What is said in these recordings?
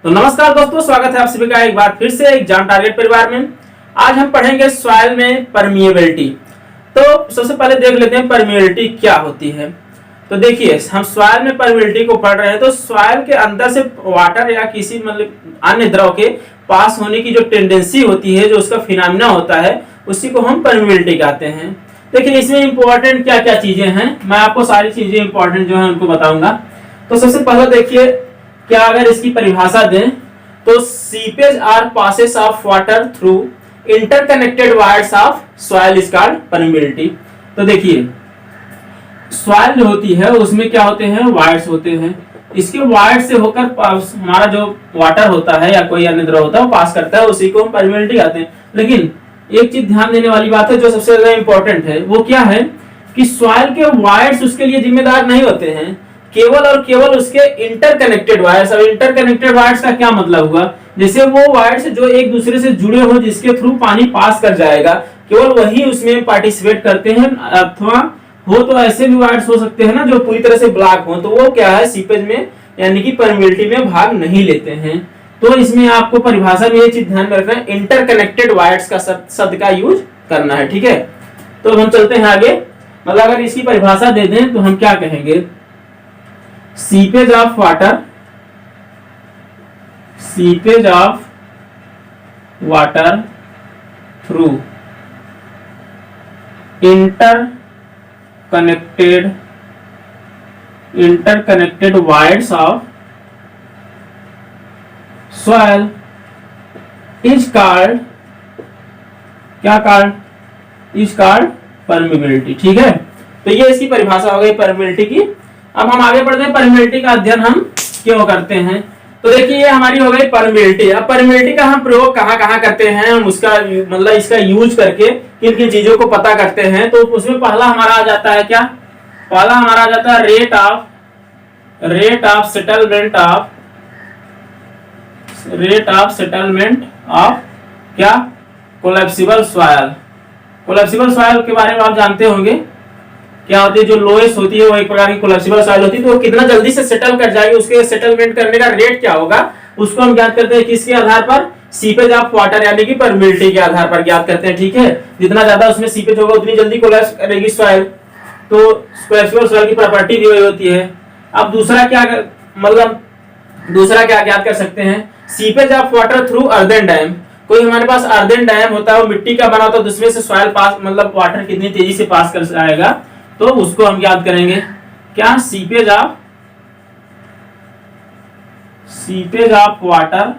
तो नमस्कार दोस्तों, स्वागत है आप सभी का एक बार फिर से एग्जाम टारगेट परिवार में। आज हम पढ़ेंगे सॉइल में परमिएबिलिटी। तो सबसे पहले देख लेते हैं परमिएबिलिटी क्या होती है। तो देखिए, हम सॉइल में परमिएबिलिटी को पढ़ रहे हैं। तो सॉइल के अंदर से वाटर या किसी मतलब अन्य द्रव के पास होने की जो टेंडेंसी होती है, जो उसका फिनोमेना होता है, उसी को हम परमिएबिलिटी कहते हैं। देखिए, इसमें इंपॉर्टेंट क्या क्या चीजें हैं, मैं आपको सारी चीजें इंपॉर्टेंट जो है उनको बताऊंगा। तो सबसे पहले देखिए, क्या अगर इसकी परिभाषा दें तो seepage or passes of water through interconnected voids of soil is called permeability. तो देखिए, सॉइल जो होती है उसमें क्या होते हैं, वायर्स होते हैं। इसके वायर से होकर हमारा जो वाटर होता है या कोई अन्य द्रव होता है वो पास करता है, उसी को हम परमिएबिलिटी कहते हैं। लेकिन एक चीज ध्यान देने वाली बात है जो सबसे ज्यादा इंपॉर्टेंट है, वो क्या है कि सॉइल के वायर्स उसके लिए जिम्मेदार नहीं होते हैं, केवल और केवल उसके इंटरकनेक्टेड वायर्स। अब इंटरकनेक्टेड वायर्स का क्या मतलब हुआ, जैसे वो वायर्स जो एक दूसरे से जुड़े हो, जिसके थ्रू पानी पास कर जाएगा, केवल वही उसमें पार्टिसिपेट करते हैं। अथवा हो तो ऐसे भी वायर्स हो सकते हैं ना जो पूरी तरह से ब्लॉक हो, तो वो क्या है, सीपेज में यानी कि परमिएबिलिटी में भाग नहीं लेते हैं। तो इसमें आपको परिभाषा में ये चीज ध्यान में रखना है, इंटरकनेक्टेड वायर्स का शब्द का यूज करना है। ठीक है, तो हम चलते हैं आगे। मतलब अगर इसकी परिभाषा दे दें तो हम क्या कहेंगे, seepage of water through interconnected voids of soil is called, क्या कॉल्ड, इज कॉल्ड परमिएबिलिटी। ठीक है, तो ये इसकी परिभाषा हो गई परमिएबिलिटी की। अब हम आगे बढ़ते हैं, परमिएबिलिटी का अध्ययन हम क्यों करते हैं। तो देखिए, ये हमारी हो गई परमिएबिलिटी। अब परमिएबिलिटी का हम प्रयोग कहाँ कहाँ करते हैं, हम उसका मतलब इसका यूज करके किन किन चीजों को पता करते हैं। तो उसमें पहला हमारा आ जाता है क्या, पहला हमारा आ जाता है रेट ऑफ सेटलमेंट ऑफ क्या, कोलैप्सिबल सॉइल। कोलैप्सिबल सॉइल के बारे में आप जानते होंगे, क्या होती है, जो लोएस्ट होती है वो एक प्रकार की कोलैप्सिबल सॉइल होती है। तो कितना जल्दी से सेटल कर जाएगी, उसके सेटलमेंट करने का रेट क्या होगा, उसको हम ज्ञात करते हैं किसके आधार पर, सीपेज ऑफ वाटर यानी कि परमिएबिलिटी के आधार पर ज्ञात करते हैं। ठीक है, जितना ज्यादा उसमें सीपेज होगा उतनी जल्दी कोलैप्स करेगी सॉइल। तो कोलैप्सिबल सॉइल की प्रॉपर्टी दी हुई होती है। अब दूसरा क्या, मतलब दूसरा क्या ज्ञात कर सकते हैं, seepage of water through earthen dam. कोई हमारे पास अर्दन डैम होता है, वो मिट्टी का बना होता है, जिसमें से सॉइल पास मतलब वाटर कितनी तेजी से पास कर जाएगा, तो उसको हम याद करेंगे क्या, सीपेज ऑफ वाटर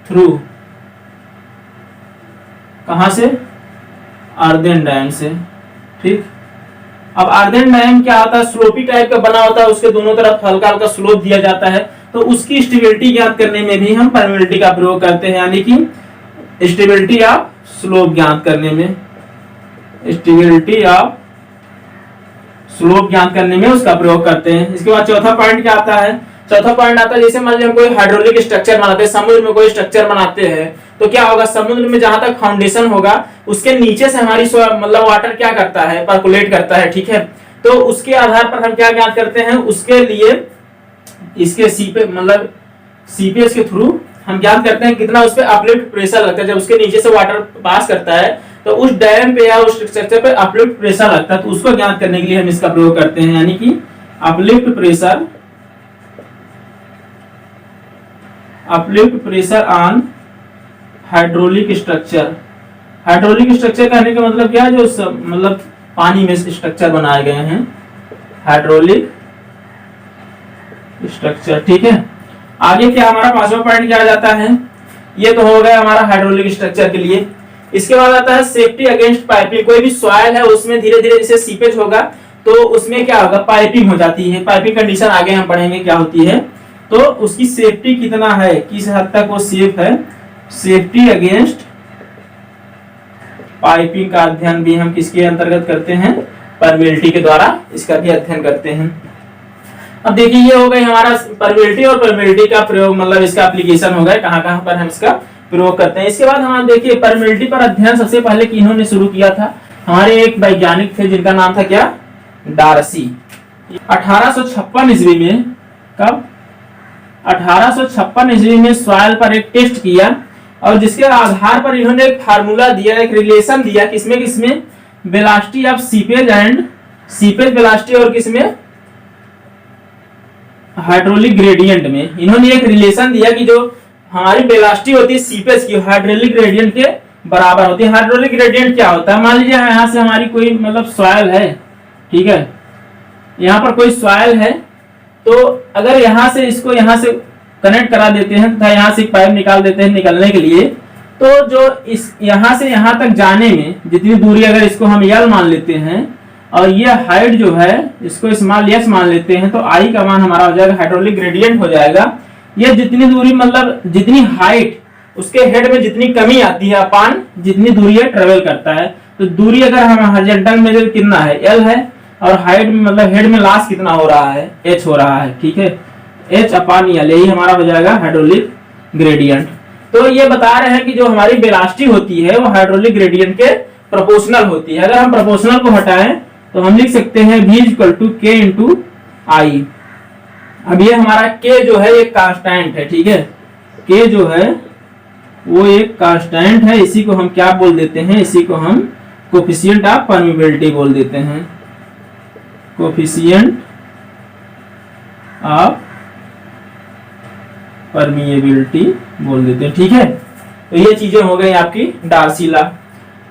थ्रू, कहां से, अर्दन डैम से। ठीक, अब अर्दन डैम क्या होता है, स्लोपी टाइप का बना होता है, उसके दोनों तरफ हल्का हल्का स्लोप दिया जाता है। तो उसकी स्टेबिलिटी ज्ञात करने में भी हम परमिएबिलिटी का प्रयोग करते हैं, यानी कि स्टेबिलिटी ऑफ स्लोप ज्ञात करने में, स्टेबिलिटी ऑफ स्लोप ज्ञात करने में उसका प्रयोग करते हैं। इसके बाद चौथा पॉइंट क्या आता है, चौथा पॉइंट आता है, जैसे मान लीजिए हम कोई हाइड्रोलिक स्ट्रक्चर बनाते हैं, समुद्र में कोई स्ट्रक्चर बनाते हैं, तो क्या होगा, समुद्र में जहां तक फाउंडेशन होगा उसके नीचे से हमारी मतलब वाटर क्या करता है, पर्कुलेट करता है। ठीक है, तो उसके आधार पर हम क्या ज्ञात करते हैं, उसके लिए इसके सीपेज के थ्रू हम ज्ञात करते हैं कितना उस पर अपलिफ्ट प्रेशर लगता है। जब उसके नीचे से वाटर पास करता है तो उस डैम पे या उस स्ट्रक्चर पे अपलिफ्ट प्रेशर लगता है, तो उसको ज्ञात करने के लिए हम इसका प्रयोग करते हैं, यानी कि uplift pressure on hydraulic structure. Hydraulic structure कहने का मतलब क्या है, जो मतलब पानी में स्ट्रक्चर बनाए गए हैं, हाइड्रोलिक स्ट्रक्चर। ठीक है, आगे क्या हमारा पांचवा पॉइंट क्या आ जाता है, ये तो हो गया हमारा हाइड्रोलिक स्ट्रक्चर के लिए। इसके बाद आता है सेफ्टी अगेंस्ट पाइपिंग। कोई भी सॉइल है उसमें धीरे धीरे जैसे सीपेज होगा तो उसमें क्या होगा, पाइपिंग हो जाती है। पाइपिंग कंडीशन आगे हम पढ़ेंगे क्या होती है। तो उसकी सेफ्टी कितना है, किस हद तक वो सेफ है, सेफ्टी अगेंस्ट पाइपिंग का अध्ययन भी हम किसके अंतर्गत करते हैं, परमिएबिलिटी के द्वारा इसका भी अध्ययन करते हैं। अब देखिए, ये हो गई हमारा परमिएबिलिटी, और परमिएबिलिटी का प्रयोग मतलब इसका एप्लीकेशन हो गया, कहां कहां पर हम इसका प्रयोग करते हैं। इसके बाद हम देखिए परमिएबिलिटी पर अध्ययन सबसे पहले किन्होंने शुरू किया था, हमारे एक वैज्ञानिक थे जिनका नाम था क्या, डार्सी। 1856 ईस्वी में, कब 1856 ईस्वी में सॉइल पर एक टेस्ट किया और जिसके आधार पर इन्होंने एक फार्मूला दिया, एक रिलेशन दिया, किसमें किसमें, velocity of seepage and seepage velocity और किसमें, हाइड्रोलिक ग्रेडियंट में। इन्होंने एक रिलेशन दिया कि जो हमारी वेलोसिटी होती है सीपेज की हाइड्रोलिक ग्रेडियंट के बराबर होती है। हाइड्रोलिक ग्रेडियंट क्या होता है, मान लीजिए यहाँ से हमारी कोई मतलब सॉइल है, ठीक है, यहाँ पर कोई सॉइल है, तो अगर यहाँ से इसको यहाँ से कनेक्ट करा देते हैं तथा यहाँ से एक पाइप निकाल देते हैं निकलने के लिए, तो जो इस यहाँ से यहाँ तक जाने में जितनी दूरी अगर इसको हम L मान लेते हैं और ये हाइट जो है इसको स्मॉल s मान लेते हैं, तो I का मान हमारा हो जाएगा, हाइड्रोलिक ग्रेडियंट हो जाएगा। ये जितनी दूरी मतलब जितनी हाइट उसके हेड में जितनी कमी आती है अपान जितनी दूरी है ट्रेवल करता है। तो दूरी अगर हम हॉरिजॉन्टल में कितना है, L है, और हाइट में मतलब हेड में लॉस कितना हो रहा है, h हो रहा है, ठीक है, h अपान L, यही हमारा हो जाएगा हाइड्रोलिक ग्रेडियंट। तो ये बता रहे हैं कि जो हमारी वेलोसिटी होती है वो हाइड्रोलिक ग्रेडियंट के प्रोपोर्शनल होती है। अगर हम प्रोपोर्शनल को हटाएं तो हम लिख सकते हैं v = k × I। अब ये हमारा k जो है एक कांस्टेंट है, ठीक है, k जो है वो एक कांस्टेंट है, इसी को हम क्या बोल देते हैं, इसी को हम कोफिशिएंट ऑफ परमीबिलिटी बोल देते हैं, कोफिशिएंट ऑफ परमीएबिलिटी बोल देते हैं, ठीक है। तो ये चीजें हो गई आपकी डार्सी लॉ।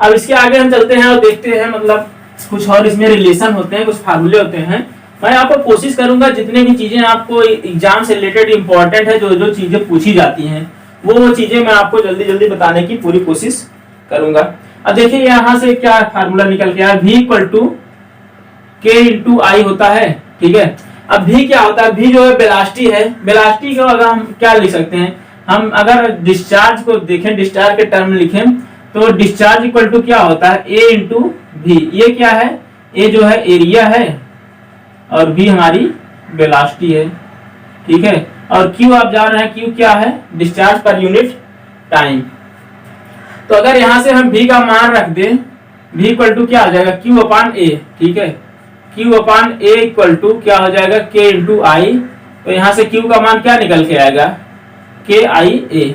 अब इसके आगे हम चलते हैं और देखते हैं मतलब कुछ और इसमें रिलेशन होते हैं, कुछ फार्मूले होते हैं। मैं आपको कोशिश करूंगा जितने भी चीजें आपको एग्जाम से रिलेटेड इंपॉर्टेंट है, जो जो चीजें पूछी जाती हैं वो चीजें मैं आपको जल्दी जल्दी बताने की पूरी कोशिश करूंगा। अब देखिए यहाँ से क्या फार्मूला निकल के आया, v = k × I होता है, ठीक है। अब v क्या होता है, v जो है वेलोसिटी है। वेलोसिटी को अगर हम क्या लिख सकते हैं, हम अगर डिस्चार्ज को देखें, डिस्चार्ज के टर्म लिखें तो डिस्चार्ज इक्वल टू क्या होता है, a × v। ये क्या है, a जो है एरिया है और v हमारी वेलोसिटी है, ठीक है। और q आप जान रहे हैं, q क्या है, डिस्चार्ज पर यूनिट टाइम। तो अगर यहां से हम v का मान रख दें, v = क्या आ जाएगा, q/a, ठीक है, q/a = क्या हो जाएगा, k × I। तो यहां से q का मान क्या निकल के आएगा, KIA।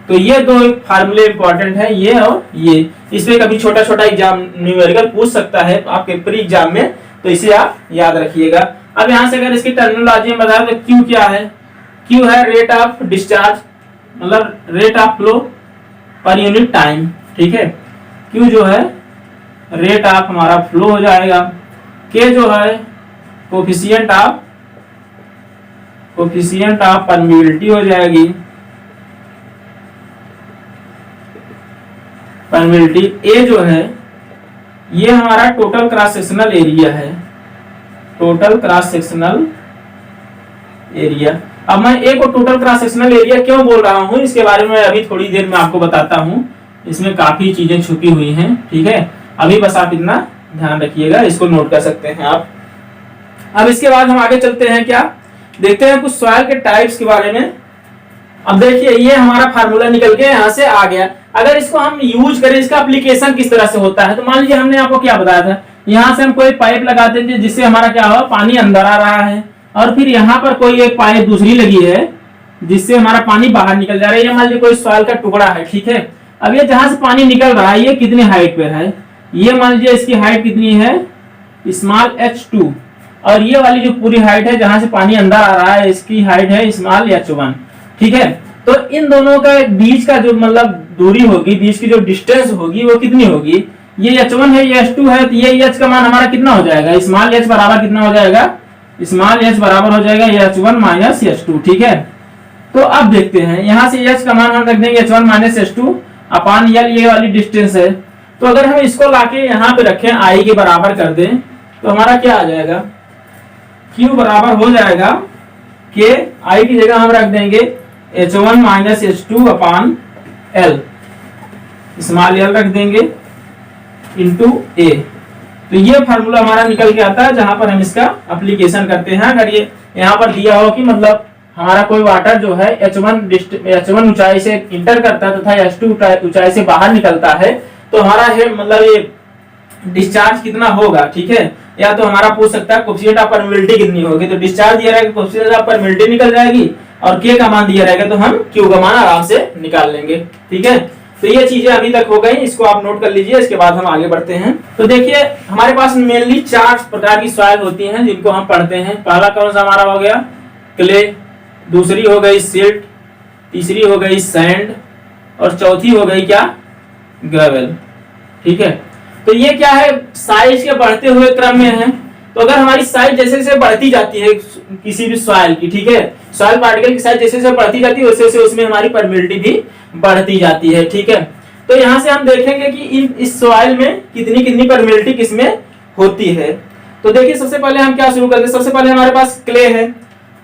तो ये दो फार्मूले इंपॉर्टेंट है, ये और ये। इसमें कभी छोटा छोटा एग्जाम न्यूमेरिकल पूछ सकता है आपके प्री एग्जाम में, तो इसे आप याद रखिएगा। अब यहाँ से अगर इसकी टर्मिनोलॉजी में बताएं तो Q क्या है, Q है रेट ऑफ डिस्चार्ज, मतलब rate of flow per unit time, ठीक है। Q जो है रेट ऑफ हमारा फ्लो हो जाएगा, K जो है कोफिशिएंट ऑफ परमीबिलिटी हो जाएगी, परमीबिलिटी। A जो है ये हमारा टोटल क्रॉस सेक्शनल एरिया है, टोटल क्रॉस सेक्शनल एरिया। अब मैं A को टोटल क्रॉस सेक्शनल एरिया क्यों बोल रहा हूं, इसके बारे में अभी थोड़ी देर में आपको बताता हूं। इसमें काफी चीजें छुपी हुई हैं, ठीक है। अभी बस आप इतना ध्यान रखिएगा, इसको नोट कर सकते हैं आप। अब इसके बाद हम आगे चलते हैं, क्या देखते हैं कुछ सॉइल के टाइप्स के बारे में। अब देखिए ये हमारा फार्मूला निकल के यहाँ से आ गया। अगर इसको हम यूज करें, इसका एप्लीकेशन किस तरह से होता है, तो मान लीजिए हमने आपको क्या बताया था, यहाँ से हम कोई पाइप लगा देते हैं जिससे हमारा क्या हुआ, पानी अंदर आ रहा है, और फिर यहाँ पर कोई एक पाइप दूसरी लगी है जिससे हमारा पानी बाहर निकल जा रहा है। ये मान लीजिए कोई सॉइल का टुकड़ा है, ठीक है। अब ये जहां से पानी निकल रहा है ये कितनी हाइट पे है, ये मान लीजिए इसकी हाइट कितनी है, स्मॉल h2, और ये वाली जो पूरी हाइट है जहां से पानी अंदर आ रहा है इसकी हाइट है स्मॉल h1, ठीक है। तो इन दोनों का बीच का जो मतलब दूरी होगी, बीच की जो डिस्टेंस होगी वो कितनी होगी, ये h1 है, ये h2 है, तो ये h का मान हमारा कितना हो जाएगा, स्मॉल h बराबर कितना हो जाएगा, स्मॉल h बराबर हो जाएगा h1 - h2, ठीक है। तो अब देखते हैं यहाँ से h का मान हम रख देंगे h1 - h2 अपान L, ये वाली डिस्टेंस है। तो अगर हम इसको लाके यहाँ पे रखें, I के बराबर कर दें, तो हमारा क्या आ जाएगा, Q बराबर हो जाएगा K, I की जगह हम रख देंगे h1 - h2 अपान L, स्मॉल L रख देंगे इंटू A। तो ये फार्मूला हमारा निकल के आता है जहां पर हम इसका एप्लीकेशन करते हैं। अगर ये यहाँ पर दिया हो कि मतलब हमारा कोई वाटर जो है h1 ऊंचाई से इंटर करता है तथा h2 ऊंचाई से बाहर निकलता है, तो हमारा है मतलब ये डिस्चार्ज कितना होगा, ठीक है। या तो हमारा पूछ सकता है कोफिशिएंट ऑफ परमीबिलिटी कितनी होगी, तो डिस्चार्ज दिया रहेगा, कोफिशिएंट ऑफ परमीबिलिटी निकल जाएगी, और K का मान दिया रहेगा तो हम Q का मान आराम से निकाल लेंगे। ठीक है, तो ये चीजें अभी तक हो गई, इसको आप नोट कर लीजिए, इसके बाद हम आगे बढ़ते हैं। तो देखिए हमारे पास मेनली 4 प्रकार की सॉइल होती हैं जिनको हम पढ़ते हैं। पहला कौन सा हमारा हो गया, क्ले, दूसरी हो गई सिल्ट, तीसरी हो गई सैंड और चौथी हो गई क्या, ग्रेवल। ठीक है, तो ये क्या है, साइज के बढ़ते हुए क्रम में है। तो अगर हमारी साइज जैसे जैसे बढ़ती जाती है किसी भी सॉइल की, ठीक है, सॉइल पार्टिकल की साइज जैसे जैसे बढ़ती जाती है वैसे वैसे उसमें हमारी परमिलिटी भी बढ़ती जाती है। ठीक है, तो यहाँ से हम देखेंगे कि इस सॉइल में कितनी कितनी परमिलिटी किसमें होती है। तो देखिए सबसे पहले हम क्या शुरू करते हैं, सबसे पहले हमारे पास क्ले है।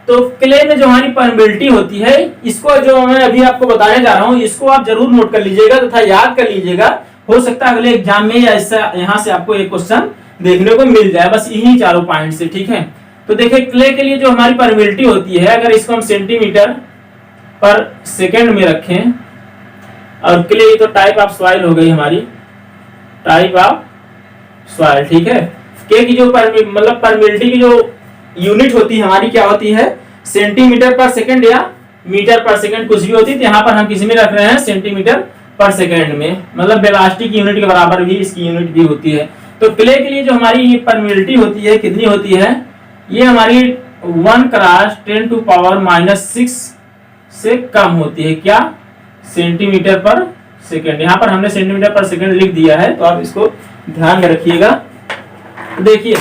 तो क्ले में जो हमारी परमिलिटी होती है, इसको जो मैं अभी आपको बताने जा रहा हूँ इसको आप जरूर नोट कर लीजिएगा तथा याद कर लीजिएगा। हो सकता है अगले एग्जाम में या यहाँ से आपको एक क्वेश्चन देखने को मिल जाए, बस यही चारों पॉइंट से। ठीक है, तो देखिए क्ले के लिए जो हमारी परमिलिटी होती है, अगर इसको हम सेंटीमीटर पर सेकेंड में रखें, और क्ले तो टाइप ऑफ सॉइल हो गई हमारी, टाइप ऑफ सॉइल। ठीक है, के की जो मतलब परमिलिटी की जो यूनिट होती है हमारी क्या होती है, सेंटीमीटर पर सेकेंड या मीटर पर सेकेंड कुछ भी होती है। तो यहाँ पर हम किसी में रख रहे हैं सेंटीमीटर पर सेकेंड में, मतलब वेलोसिटी की यूनिट के बराबर भी इसकी यूनिट भी होती है। तो क्ले के लिए जो हमारी ये परमिलिटी होती है कितनी होती है, ये हमारी 1 क्रॉस 10⁻⁻6 से कम होती है। क्या, सेंटीमीटर पर सेकेंड। यहाँ पर हमने सेंटीमीटर पर सेकेंड लिख दिया है, तो आप इसको ध्यान में रखिएगा। तो देखिए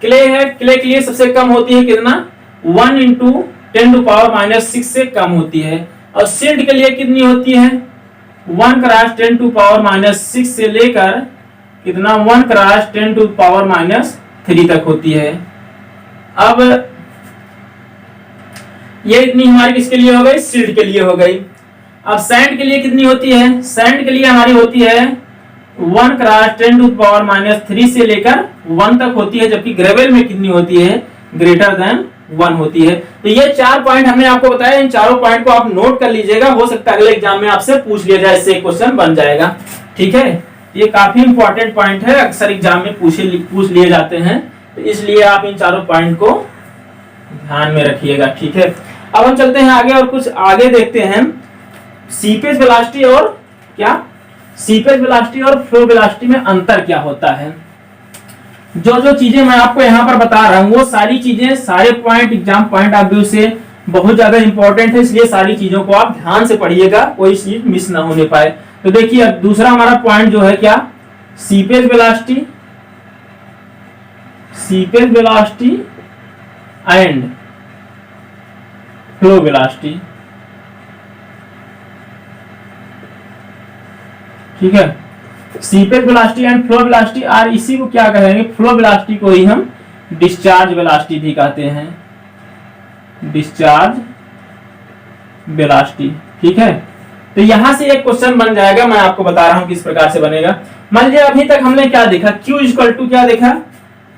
क्ले है, क्ले के लिए सबसे कम होती है कितना, 1 × 10⁻⁻6 से कम होती है। और सिल्ट के लिए कितनी होती है, 1 क्रॉस 10⁻⁻6 से लेकर कितना, 1 क्रॉस 10⁻⁻3 तक होती है। अब ये इतनी हमारी किसके लिए हो गई, सिल्ट के लिए हो गई। अब सैंड के लिए कितनी होती है, सैंड के लिए हमारी होती है 1 क्रॉस 10⁻³ से लेकर 1 तक होती है, जबकि ग्रेवल में कितनी होती है, ग्रेटर देन 1 होती है। तो ये 4 पॉइंट हमने आपको बताया, इन चारों पॉइंट को आप नोट कर लीजिएगा, हो सकता है अगले एग्जाम में आपसे पूछ लिया जाए, इससे एक क्वेश्चन बन जाएगा। ठीक है, ये काफी इंपॉर्टेंट पॉइंट है, अक्सर एग्जाम में पूछ लिए जाते हैं, तो इसलिए आप इन चारों पॉइंट को ध्यान में रखिएगा। ठीक है, अब हम चलते हैं आगे और कुछ आगे देखते हैं, सीपेज वेलोसिटी और क्या, सीपेज वेलोसिटी और फ्लो वेलोसिटी में अंतर क्या होता है। जो जो चीजें मैं आपको यहाँ पर बता रहा हूँ वो सारी चीजें, सारे point exam point of view से बहुत ज्यादा इंपॉर्टेंट है, इसलिए सारी चीजों को आप ध्यान से पढ़िएगा, कोई चीज मिस ना होने पाए। तो देखिए अब दूसरा हमारा पॉइंट जो है क्या, seepage velocity, seepage velocity and flow velocity. ठीक है, seepage velocity and flow velocity, और इसी को क्या कहेंगे, फ्लो वेलोसिटी को ही हम डिस्चार्ज वेलोसिटी भी कहते हैं, डिस्चार्ज वेलोसिटी। ठीक है, तो यहां से एक क्वेश्चन बन जाएगा, मैं आपको बता रहा हूं किस प्रकार से बनेगा। मान लीजिए अभी तक हमने क्या देखा, Q इक्वल टू क्या देखा,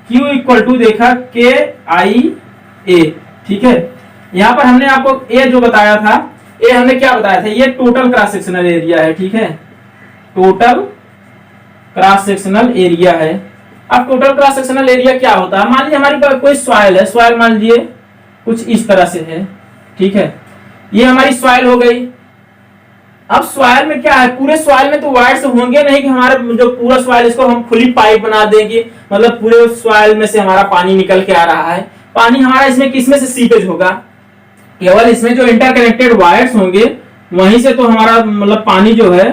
Q इक्वल टू देखा KIA। ठीक है, यहाँ पर हमने आपको A जो बताया था, A हमने क्या बताया था, ये टोटल क्रॉस सेक्शनल एरिया है। ठीक है, टोटल क्रॉस सेक्शनल एरिया है। अब टोटल क्रॉस सेक्शनल एरिया क्या होता है, मान लीजिए हमारी पास कोई सॉइल है, सॉइल मान लीजिए कुछ इस तरह से है। ठीक है, ये हमारी सॉइल हो गई। अब सॉइल में क्या है, पूरे सॉइल में तो वायर्स होंगे नहीं कि हमारा जो पूरा सॉइल इसको हम खुली पाइप बना देंगे, मतलब पूरे सॉइल में से हमारा पानी निकल के आ रहा है। पानी हमारा इसमें किसमें से सीपेज होगा, केवल इसमें जो इंटरकनेक्टेड वायर्स होंगे वहीं से तो हमारा मतलब पानी जो है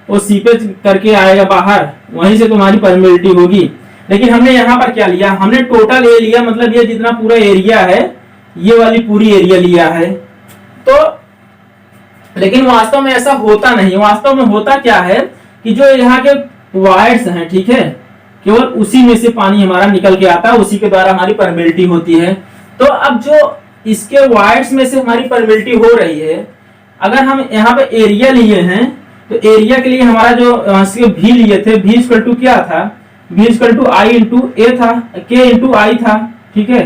वो सीपेज करके आएगा बाहर, वहीं से तो हमारी परमिलिटी होगी। लेकिन हमने यहाँ पर क्या लिया, हमने टोटल ए लिया, मतलब ये जितना पूरा एरिया है ये वाली पूरी एरिया लिया है। तो लेकिन वास्तव में ऐसा होता नहीं, वास्तव में होता क्या है कि जो यहाँ के वायर्स हैं, ठीक है, केवल उसी में से पानी हमारा निकल के आता है, उसी के द्वारा हमारी परमिलिटी होती है। तो अब जो इसके वायर्स में से हमारी परमिलिटी हो रही है, अगर हम यहाँ पे एरिया लिए हैं तो एरिया के लिए हमारा जो भी लिए थे, भी इक्वल टू क्या था, भी इक्वल टू आई इंटू ए था, के इंटू आई था। ठीक है,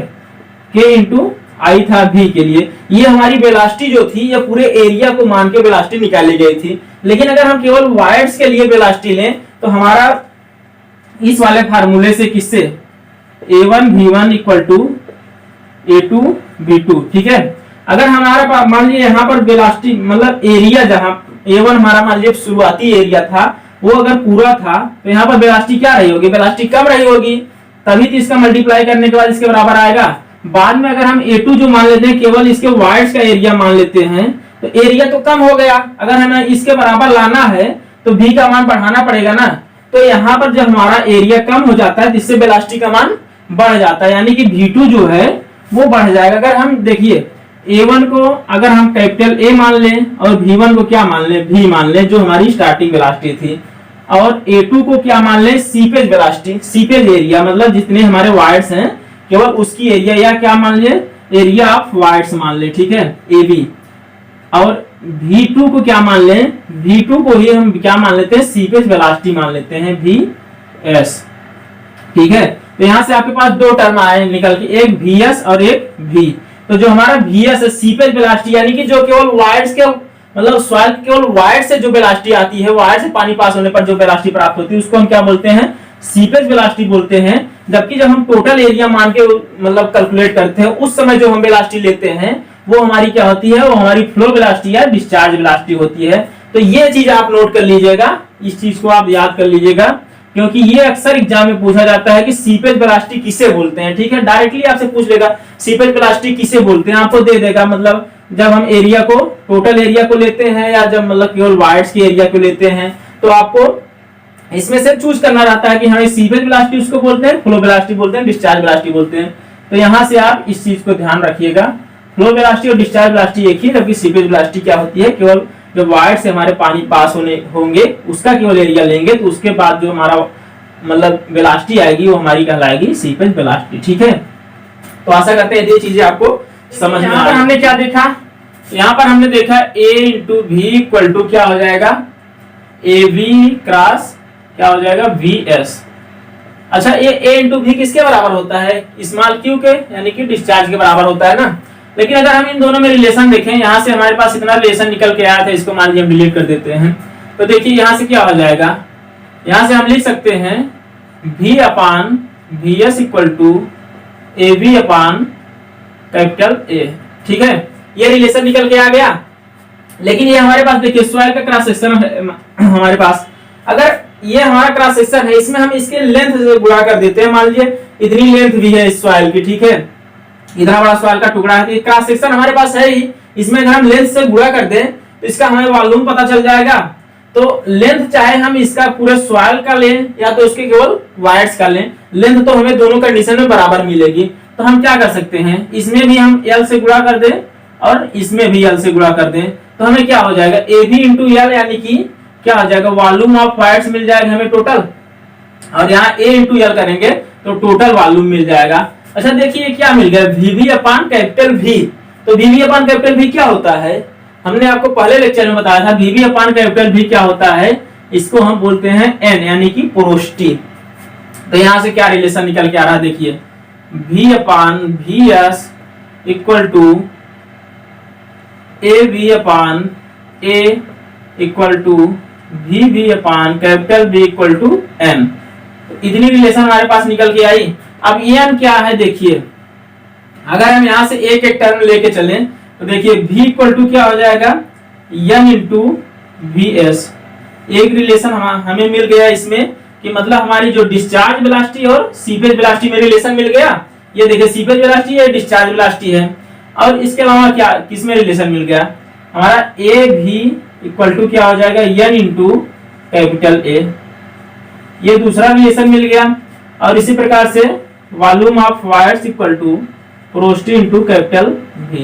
के इंटू आई था भी के लिए। ये हमारी वेलोसिटी जो थी ये पूरे एरिया को मान के वेलोसिटी निकाली गई थी। लेकिन अगर हम केवल वायर्स के लिए वेलोसिटी लें तो हमारा इस वाले फार्मूले से किससे, A1 V1 equal to A2 V2। ठीक है, अगर हमारा मान लीजिए यहाँ पर वेलोसिटी मतलब एरिया जहाँ A1 हमारा मान लीजिए शुरुआती एरिया था वो अगर पूरा था तो यहाँ पर वेलोसिटी क्या रही होगी, वेलोसिटी कम रही होगी, तभी तो इसका मल्टीप्लाई करने के बाद इसके बराबर आएगा। बाद में अगर हम A2 जो मान लेते हैं केवल इसके वाइड्स का एरिया मान लेते हैं तो एरिया तो कम हो गया, अगर हमें इसके बराबर लाना है तो V का मान बढ़ाना पड़ेगा ना। तो यहाँ पर जब हमारा एरिया कम हो जाता है जिससे वेलोसिटी का मान बढ़ जाता है, यानी कि V2 जो है वो बढ़ जाएगा। अगर हम देखिए A1 को अगर हम कैपिटल A मान लें और V1 को क्या मान लें, V मान लें जो हमारी स्टार्टिंग वेलोसिटी थी, और A2 को क्या मान लें, सीपेज वेलोसिटी, सीपेज एरिया मतलब जितने हमारे वायर्स हैं केवल उसकी एरिया, या क्या मान ले, एरिया ऑफ वायर्स मान ले, ठीक है, AB। और V2 को क्या मान लें, V2 को ही हम क्या मान लेते हैं, सीपेज वेलोसिटी मान लेते हैं, VS, ठीक है। तो यहाँ से आपके पास दो टर्म आए निकल के, एक VS और एक V। तो जो हमारा VS है सीपेज वेलोसिटी, यानी कि जो केवल वायर्स के मतलब सॉइल केवल वायर से जो वेलोसिटी आती है, वायर से पानी पास होने पर जो वेलोसिटी प्राप्त होती है उसको हम क्या बोलते हैं, सीपेज वेलोसिटी बोलते हैं। जबकि जब हम टोटल एरिया मान के मतलब कैलकुलेट करते हैं उस समय जो हम वेलोसिटी लेते हैं वो हमारी क्या होती है, वो हमारी फ्लो वेलोसिटी या डिस्चार्ज वेलोसिटी होती है। तो ये चीज आप नोट कर लीजिएगा, इस चीज को आप याद कर लीजिएगा, क्योंकि ये अक्सर एग्जाम में पूछा जाता है कि सीपेज वेलोसिटी किसे बोलते हैं, ठीक है। डायरेक्टली आपसे पूछ लेगा सीपेज वेलोसिटी किसे बोलते हैं, आपको दे देगा मतलब जब हम एरिया को टोटल एरिया को लेते हैं या जब मतलब केवल वायर्स के एरिया को लेते हैं तो आपको इसमें से चूज करना रहता है कि हमें सीपेज वेलोसिटी उसको बोलते हैं, फ्लो वेलोसिटी बोलते हैं, डिस्चार्ज वेलोसिटी बोलते हैं। तो यहाँ से आप इस चीज को ध्यान रखिएगा, फ्लो वेलोसिटी और डिस्चार्ज वेलोसिटी एक ही, जबकि सीपेज वेलोसिटी क्या होती है, केवल जब वायर से हमारे पानी पास होने होंगे उसका केवल एरिया लेंगे तो उसके बाद जो हमारा मतलब वेलोसिटी आएगी वो हमारी कहलाएगी सीपेज वेलोसिटी, ठीक है। तो आशा करते हैं ये चीजें आपको समझ में आ रही है। हमने क्या देखा, यहाँ पर हमने देखा A into V equal to क्या हो जाएगा, AB क्रॉस क्या हो जाएगा, VS। अच्छा ये A इंटू V किसके बराबर होता है, स्मॉल q के, यानी कि डिस्चार्ज के बराबर होता है ना। लेकिन अगर हम इन दोनों में रिलेशन देखें, यहाँ से हमारे पास इतना रिलेशन निकल के आया था, इसको मान लीजिए हम डिलीट कर देते हैं। तो देखिए यहाँ से क्या हो जाएगा, यहाँ से हम लिख सकते हैं V upon VS equal to AB upon capital A, ठीक है। ये रिलेशन निकल के आ गया। लेकिन ये हमारे पास देखिए सॉइल का क्रॉस सेक्शन है हमारे पास, अगर ये हमारा क्रॉस सेक्शन है इसमें हम इसके लेंथ से गुणा कर देते हैं, मान लीजिए इतनी लेंथ भी है इस सॉइल की, ठीक है, इतना बड़ा सॉइल का टुकड़ा है, तो क्रॉस सेक्शन हमारे पास है ही, इसमें अगर हम लेंथ से गुणा कर दें तो इसका हमें वॉल्यूम पता चल जाएगा। तो लेंथ चाहे हम इसका पूरे सॉइल का लें या तो उसके केवल वायर्स का लें, लेंथ तो हमें दोनों कंडीशन में बराबर मिलेगी। तो हम क्या कर सकते हैं, इसमें भी हम L से गुणा कर दें और इसमें भी L से गुणा कर दें, तो हमें क्या हो जाएगा AB इंटू L, यानी कि क्या हो जाएगा, वॉल्यूम ऑफ वायर्स मिल जाएगा हमें टोटल, और यहाँ A इंटू L करेंगे तो टोटल वॉल्यूम मिल जाएगा। अच्छा देखिए क्या मिल गया, VV अपान कैपिटल V। तो VV अपान कैपिटल V क्या होता है, हमने आपको पहले लेक्चर में बताया था, VV अपान कैपिटल V क्या होता है, इसको हम बोलते हैं N, यानी कि पोरोसिटी। तो यहाँ से क्या रिलेशन निकल के आ रहा है, देखिए V upon VS equal to AB upon A equal to VV upon capital B equal to N। तो इतनी रिलेशन हमारे पास निकल के आई। अब N क्या है देखिए, अगर हम यहाँ से एक एक टर्म लेके चलें तो देखिए V इक्वल टू क्या हो जाएगा, N इंटू VS। एक रिलेशन हमें मिल गया इसमें कि मतलब हमारी जो डिस्चार्ज वेलोसिटी और सीपेज वेलोसिटी में रिलेशन मिल गया। ये देखिए सीपेज वेलोसिटी है, डिस्चार्ज वेलोसिटी है, और इसके अलावा क्या किसमें रिलेशन मिल गया, हमारा AB इक्वल टू क्या हो जाएगा, N इंटू कैपिटल A। ये दूसरा रिलेशन मिल गया। और इसी प्रकार से volume of voids equal to porosity into capital V,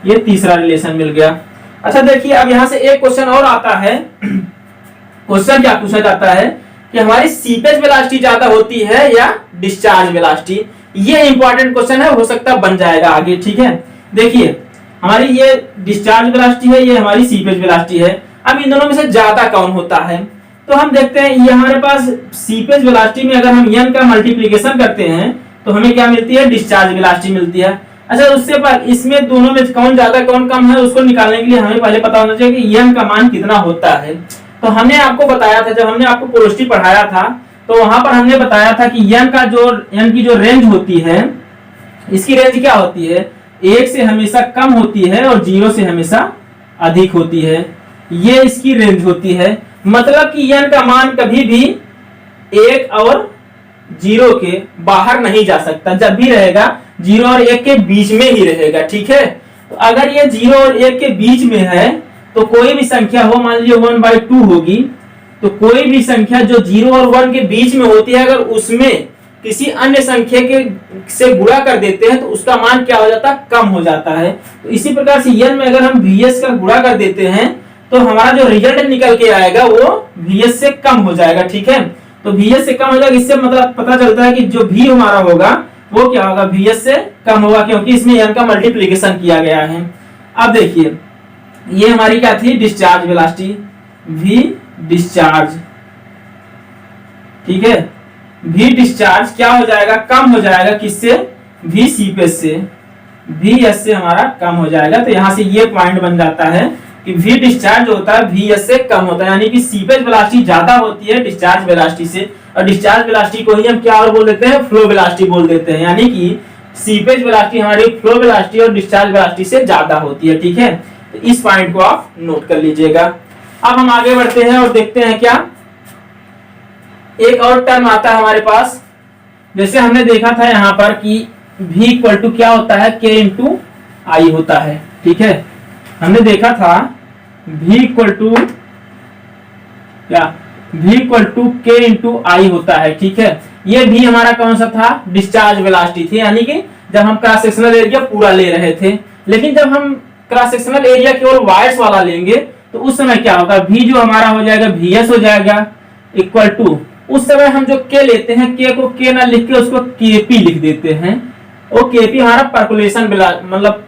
ये तीसरा रिलेशन मिल गया। अच्छा देखिए अब यहाँ से एक क्वेश्चन और आता है, क्वेश्चन क्या पूछा जाता है कि हमारी सीपेज वेलोसिटी ज्यादा होती है या डिस्चार्ज वेलोसिटी। ये इंपॉर्टेंट क्वेश्चन है, हो सकता है बन जाएगा आगे, ठीक है। देखिए हमारी ये डिस्चार्ज वेलोसिटी है, ये हमारी सीपेज वेलोसिटी है। अब इन दोनों में से ज्यादा कौन होता है, तो हम देखते हैं ये हमारे पास सीपेज वेलोसिटी में अगर हम n का मल्टीप्लिकेशन करते हैं तो हमें क्या मिलती है, डिस्चार्ज वेलोसिटी मिलती है। अच्छा उससे पर इसमें दोनों में कौन ज्यादा कौन कम है उसको निकालने के लिए हमें पहले पता होना चाहिए कि n का मान कितना होता है। तो हमने आपको बताया था, जब हमने आपको पोरोसिटी पढ़ाया था तो वहां पर हमने बताया था कि n की जो रेंज होती है, इसकी रेंज क्या होती है, 1 से हमेशा कम होती है और 0 से हमेशा अधिक होती है। ये इसकी रेंज होती है। मतलब कि n का मान कभी भी 1 और 0 के बाहर नहीं जा सकता, जब भी रहेगा 0 और 1 के बीच में ही रहेगा। ठीक है, तो अगर ये 0 और 1 के बीच में है तो कोई भी संख्या हो, मान लीजिए 1/2 होगी, तो कोई भी संख्या जो 0 और 1 के बीच में होती है, अगर उसमें किसी अन्य संख्या के से गुणा कर देते हैं तो उसका मान क्या हो जाता है, कम हो जाता है। तो इसी प्रकार से n में अगर हम vs का गुणा कर देते हैं तो हमारा जो रिजल्ट निकल के आएगा वो vs से कम हो जाएगा। ठीक है, तो vs से कम हो जाएगा, इससे मतलब पता चलता है कि जो v हमारा होगा वो क्या होगा, vs से कम होगा, क्योंकि इसमें n का मल्टीप्लीकेशन किया गया है। अब देखिए ये हमारी क्या थी, डिस्चार्ज वेलोसिटी, v डिस्चार्ज। ठीक है, v डिस्चार्ज क्या हो जाएगा, कम हो जाएगा किससे, v सीपेज से, vs से हमारा कम हो जाएगा। तो यहां से ये पॉइंट बन जाता है कि v डिस्चार्ज होता है vs से कम होता है, यानी कि सीपेज वेलोसिटी ज्यादा होती है डिस्चार्ज वेलोसिटी से, और डिस्चार्ज वेलोसिटी को ही हम क्या और बोल देते हैं, फ्लो वेलोसिटी बोल देते हैं। यानी कि सीपेज वेलोसिटी हमारी फ्लो वेलोसिटी और डिस्चार्ज वेलोसिटी से ज्यादा होती है। ठीक है, तो इस पॉइंट को आप नोट कर लीजिएगा। अब हम आगे बढ़ते हैं और देखते हैं क्या एक और टर्म आता है हमारे पास। जैसे हमने देखा था यहाँ पर कि v इक्वल टू क्या होता है, k इंटू आई होता है। ठीक है, हमने देखा था v इक्वल टू क्या, v equal to k into I होता है। ठीक है, ये v हमारा कौन सा था, डिस्चार्ज वेलोसिटी थी, यानी कि जब हम क्रॉस सेक्शनल एरिया पूरा ले रहे थे। लेकिन जब हम क्रॉस सेक्शनल एरिया केवल वायर्स वाला लेंगे तो उस समय क्या होगा, v जो हमारा हो जाएगा vs हो जाएगा इक्वल टू, उस समय हम जो k लेते हैं, k को k ना लिख के उसको kp लिख देते हैं। और kp हमारा परकुलेशन मतलब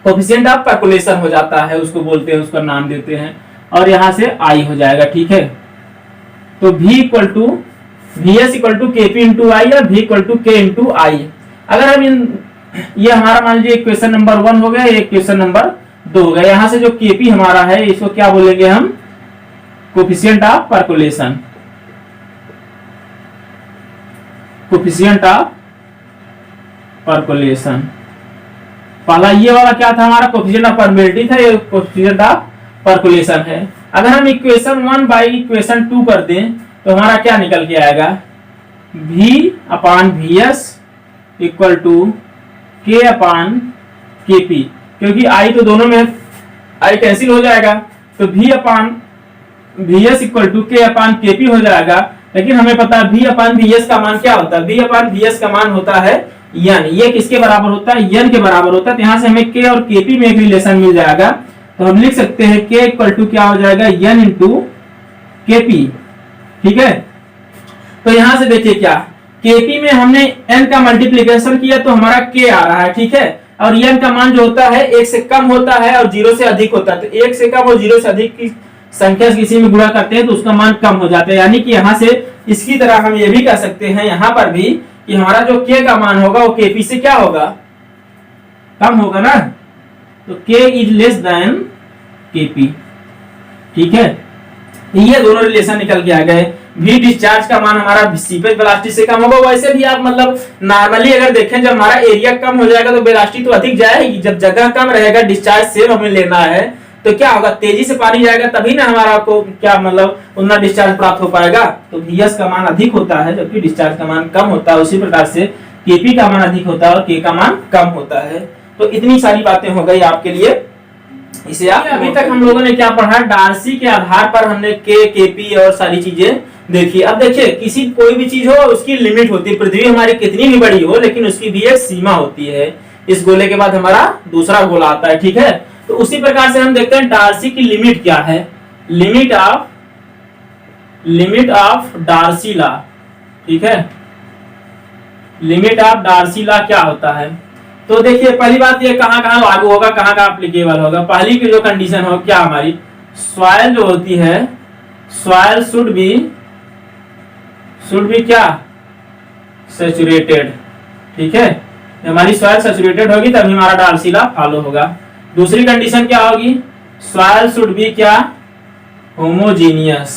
कोफिशिएंट ऑफ परकुलेशन हो जाता है, उसको बोलते हैं, उसका नाम देते हैं, और यहां से i हो जाएगा। ठीक है, तो v equal to vs equal to kp into I या v equal to k into I. अगर हम ये हमारा मान लीजिए क्वेश्चन नंबर 1 हो गया, ये क्वेश्चन नंबर 2 हो गया। यहां से जो kp हमारा है इसको क्या बोलेंगे हम, coefficient of percolation, coefficient of percolation. पहला ये वाला क्या था हमारा, कोफिशिएंट ऑफ परमिएबिलिटी था, ये कोफिशिएंट ऑफ परकुलेशन है। अगर हम इक्वेशन 1 बाई इक्वेशन 2 कर दें तो हमारा क्या निकल के आएगा, v upon vs equal to k upon kp, क्योंकि i तो दोनों में i कैंसिल हो जाएगा, तो v upon vs equal to k upon kp हो जाएगा। लेकिन हमें पता है v अपान vs का मान क्या होता है, v अपान vs का मान होता है n। ये किसके बराबर होता है, n के बराबर होता है। तो यहाँ से हमें k और kp में एक रिलेशन मिल जाएगा, तो हम लिख सकते हैं k इक्वल टू क्या हो जाएगा, n इंटू kp। ठीक है, तो यहां से देखिए क्या, kp में हमने n का मल्टीप्लीकेशन किया तो हमारा k आ रहा है। ठीक है, और n का मान जो होता है 1 से कम होता है और 0 से अधिक होता है। तो 1 से कम और 0 से अधिक की संख्या किसी में गुणा करते हैं तो उसका मान कम हो जाता है। यानी कि यहाँ से इसकी तरह हम ये भी कह सकते हैं यहाँ पर भी कि हमारा जो k का मान होगा वो kp से क्या होगा, कम होगा ना, तो k is less than kp। ठीक है, ये दोनों रिलेशन निकल के आ गए। v डिस्चार्ज का मान हमारा सीपेज वेलोसिटी से कम होगा। वैसे भी आप मतलब नॉर्मली अगर देखें, जब हमारा एरिया कम हो जाएगा तो वेलोसिटी तो अधिक जाएगी। जब जगह कम रहेगा, डिस्चार्ज सेम हमें लेना है, तो क्या होगा, तेजी से पानी जाएगा, तभी ना हमारा को क्या मतलब उतना डिस्चार्ज प्राप्त हो पाएगा। तो vs का मान अधिक होता है जबकि डिस्चार्ज का मान कम होता है। उसी प्रकार से kp का मान अधिक होता है और k का मान कम होता है। तो इतनी सारी बातें हो गई आपके लिए। इसे आप अभी तक हम लोगों ने क्या पढ़ा, डार्सी के आधार पर हमने k, kp और सारी चीजें देखी। अब देखिए, किसी कोई भी चीज हो उसकी लिमिट होती है। पृथ्वी हमारी कितनी भी बड़ी हो लेकिन उसकी भी एक सीमा होती है। इस गोले के बाद हमारा दूसरा गोला आता है। ठीक है, तो उसी प्रकार से हम देखते हैं डार्सी की लिमिट क्या है, लिमिट ऑफ डार्सी लॉ। ठीक है, लिमिट ऑफ डार्सी लॉ क्या होता है, तो देखिए पहली बात ये कहाँ कहाँ लागू होगा, कहाँ कहाँ एप्लीकेबल होगा। पहली की जो कंडीशन हो क्या हमारी, सॉइल जो होती है, सॉइल शुड बी क्या, सैचुरेटेड। ठीक है, हमारी सॉइल सैचुरेटेड होगी तभी हमारा डार्सी लॉ फॉलो होगा। दूसरी कंडीशन क्या होगी, सॉइल शुड बी क्या, होमोजीनियस,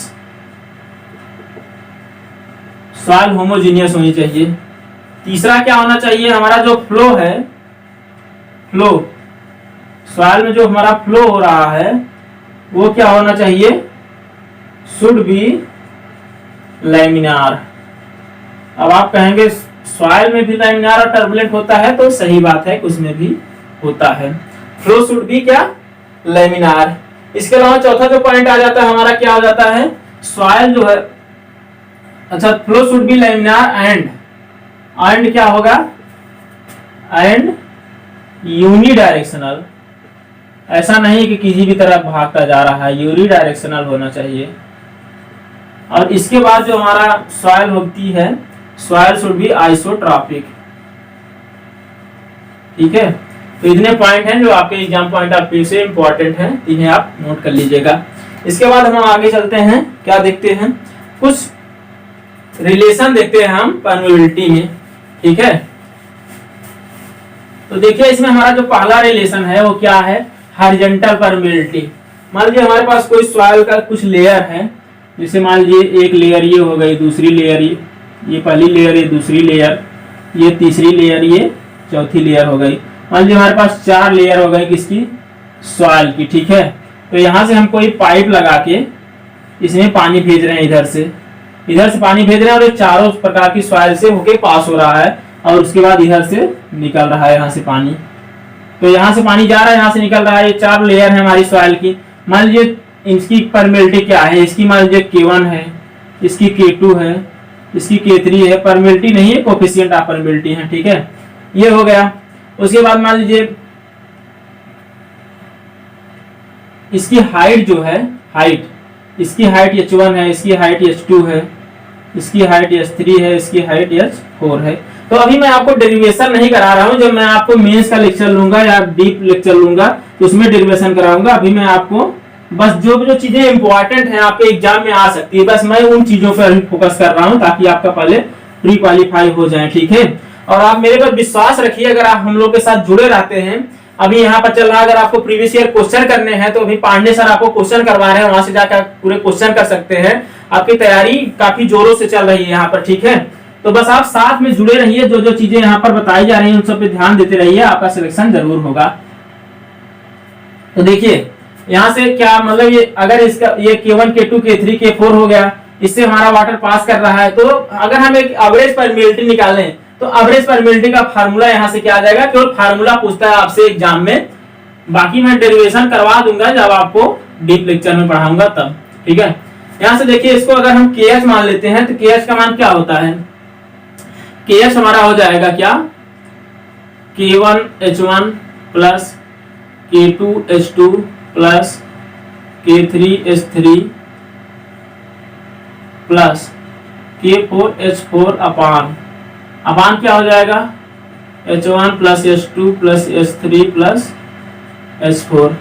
सॉइल होमोजीनियस होनी चाहिए। तीसरा क्या होना चाहिए, हमारा जो फ्लो है फ्लो, सॉइल में जो हमारा फ्लो हो रहा है वो क्या होना चाहिए, शुड बी लैमिनार। अब आप कहेंगे सॉइल में भी लैमिनार और टर्बुलेंट होता है, तो सही बात है, उसमें भी होता है। फ्लो शुड बी क्या, लैमिनार। इसके अलावा चौथा जो पॉइंट आ जाता है हमारा, क्या हो जाता है, सॉइल जो है, अच्छा flow should be laminar and क्या होगा, एंड यूनिडायरेक्शनल। ऐसा नहीं कि किसी भी तरफ भागता जा रहा है, यूनिडायरेक्शनल होना चाहिए। और इसके बाद जो हमारा सॉइल होती है, सॉइल शुड बी आइसोट्रॉपिक। ठीक है, तो इतने पॉइंट हैं जो आपके एग्जाम पॉइंट ऑफ व्यू से इंपॉर्टेंट हैं, इन्हें आप नोट कर लीजिएगा। इसके बाद हम आगे चलते हैं, क्या देखते हैं, कुछ रिलेशन देखते हैं हम परमेबिलिटी में। ठीक है, तो देखिए इसमें हमारा जो पहला रिलेशन है वो क्या है, हॉरिजॉन्टल परमेबिलिटी। मान लीजिए हमारे पास कोई सॉइल का कुछ लेयर है, जैसे मान लीजिए एक लेयर ये हो गई, दूसरी लेयर ये पहली लेयर, ये दूसरी लेयर, ये तीसरी लेयर, ये चौथी लेयर हो गई। मान लीजिए हमारे पास 4 लेयर हो गई किसकी, सॉइल की। ठीक है, तो यहाँ से हम कोई पाइप लगा के इसमें पानी भेज रहे हैं, इधर से पानी भेज रहे हैं और ये चारों प्रकार की सॉइल से होके पास हो रहा है और उसके बाद इधर से निकल रहा है यहाँ से पानी। तो यहाँ से पानी जा रहा है, यहाँ से निकल रहा है, ये 4 लेयर है हमारी सॉइल की। मान लीजिए इसकी परमेबिलिटी क्या है, इसकी मान लीजिए K1 है, इसकी K2 है, इसकी K3 है। परमेबिलिटी नहीं है, कोफिशिएंट ऑफ परमेबिलिटी है। ठीक है, ये हो गया। उसके बाद मान लीजिए इसकी हाइट जो है, इसकी हाइट H1 है, इसकी हाइट H2 है, इसकी हाइट H3 है, इसकी हाइट H4 है। तो अभी मैं आपको डेरिवेशन नहीं करा रहा हूं, जब मैं आपको मेंस का लेक्चर लूंगा या डीप लेक्चर लूंगा तो उसमें डेरिवेशन कराऊंगा। अभी मैं आपको बस जो चीजें इंपॉर्टेंट हैं आपके एग्जाम में आ सकती है, बस मैं उन चीजों पर अभी फोकस कर रहा हूं ताकि आपका पहले प्री क्वालिफाई हो जाए। ठीक है, और आप मेरे पर विश्वास रखिए, अगर आप हम लोग के साथ जुड़े रहते हैं। अभी यहाँ पर चल रहा है, अगर आपको प्रीवियस ईयर क्वेश्चन करने हैं तो अभी पांडे सर आपको क्वेश्चन करवा रहे हैं, वहां से जाकर पूरे क्वेश्चन कर सकते हैं। आपकी तैयारी काफी जोरों से चल रही है यहाँ पर। ठीक है, तो बस आप साथ में जुड़े रहिए, जो चीजें यहाँ पर बताई जा रही हैं उन सब पे ध्यान देते रहिए, आपका सिलेक्शन जरूर होगा। तो देखिए यहाँ से क्या मतलब, ये अगर इसका ये K1 K2 K3 K4 हो गया, इससे हमारा वाटर पास कर रहा है। तो अगर हम एक एवरेज परमेबिलिटी निकालें तो एवरेज परमेबिलिटी का फार्मूला यहाँ से क्या आ जाएगा, केवल फार्मूला पूछता है आपसे एग्जाम में, बाकी मैं डेरिवेशन करवा दूंगा जब आपको डीप लेक्चर में पढ़ाऊंगा तब। ठीक है, यहाँ से देखिए इसको अगर हम KH मान लेते हैं तो KH का मान क्या होता है, KH हमारा हो जाएगा क्या, K1H1 plus K2H2 plus K3H3 plus K4H4 अपान क्या हो जाएगा, H1 plus H2 plus H3 plus H4।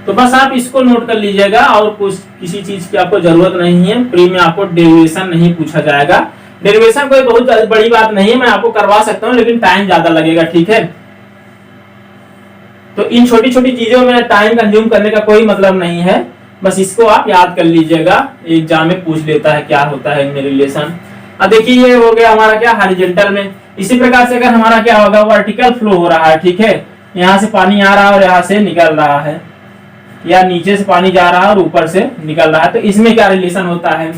तो बस आप इसको नोट कर लीजिएगा और कुछ किसी चीज की आपको जरूरत नहीं है। प्री में आपको डेरिवेशन नहीं पूछा जाएगा। डेरिवेशन कोई बहुत बड़ी बात नहीं है, मैं आपको करवा सकता हूं, लेकिन टाइम ज्यादा लगेगा। ठीक है, तो इन छोटी छोटी चीजों में टाइम कंज्यूम करने का कोई मतलब नहीं है, बस इसको आप याद कर लीजिएगा, एग्जाम में पूछ लेता है क्या होता है इनमें रिलेशन। अब देखिए ये हो गया हमारा क्या, हॉरिजॉन्टल में। इसी प्रकार से अगर हमारा क्या होगा, वर्टिकल फ्लो हो रहा है। ठीक है, यहाँ से पानी आ रहा है और यहाँ से निकल रहा है, या नीचे से पानी जा रहा है और ऊपर से निकल रहा है, तो इसमें क्या रिलेशन होता है,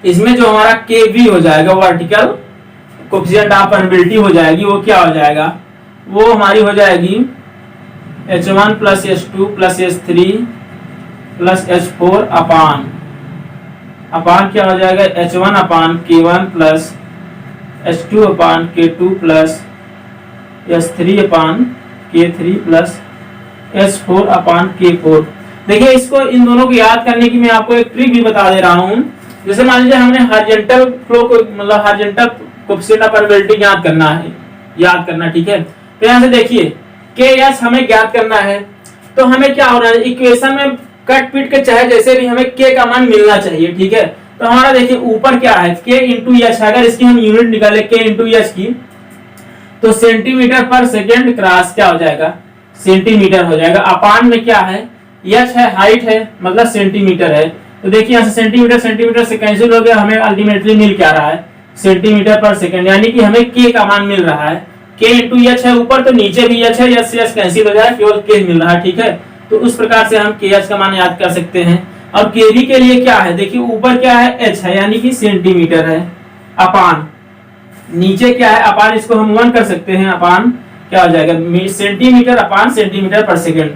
इसमें जो हमारा Kv हो जाएगा, वर्टिकल कोफिशिएंट ऑफ परमेबिलिटी हो जाएगी, वो क्या हो जाएगा, वो हमारी हो जाएगी H1 plus H2 plus H3 plus H4 अपान क्या हो जाएगा, H1 अपान K1 प्लस H2 अपान K2 प्लस H3 अपान K3 प्लस H4 अपान K4। देखिए इसको, इन दोनों को याद करने की मैं आपको एक ट्रिक भी बता दे रहा हूं। जैसे मान लीजिए हमने हॉरिजॉन्टल फ्लो को, मतलब हॉरिजॉन्टल कोफिशिएंट ऑफ परमेबिलिटी याद करना। ठीक है, तो यहाँ से देखिए KH हमें ज्ञात करना है, तो हमें क्या होना है, इक्वेशन में कट पीट के चाहे जैसे भी हमें K का मान मिलना चाहिए। ठीक है, तो हमारा देखिए ऊपर क्या है, K इंटू H। अगर इसकी हम यूनिट निकाले K इंटू H की, तो सेंटीमीटर पर सेकेंड क्रॉस क्या हो जाएगा, सेंटीमीटर हो जाएगा। अपान में क्या है, H है, हाइट है, मतलब सेंटीमीटर है। तो देखिए यहाँ से सेंटीमीटर से कैंसिल हो गया, हमें अल्टीमेटली मिल क्या रहा है, सेंटीमीटर पर सेकेंड, यानी कि हमें K का मान मिल रहा है। K इंटू एच है ऊपर, तो नीचे भी एच है, एच से एच कैंसिल हो जाएगा, केवल K मिल रहा है, ठीक है। तो उस प्रकार से हम KH का मान याद कर सकते हैं। और KV के लिए क्या है, देखिए ऊपर क्या है, H है यानी कि सेंटीमीटर है, अपान नीचे क्या है, अपान इसको हम 1 कर सकते हैं, अपान क्या हो जाएगा, सेंटीमीटर अपान सेंटीमीटर पर सेकेंड,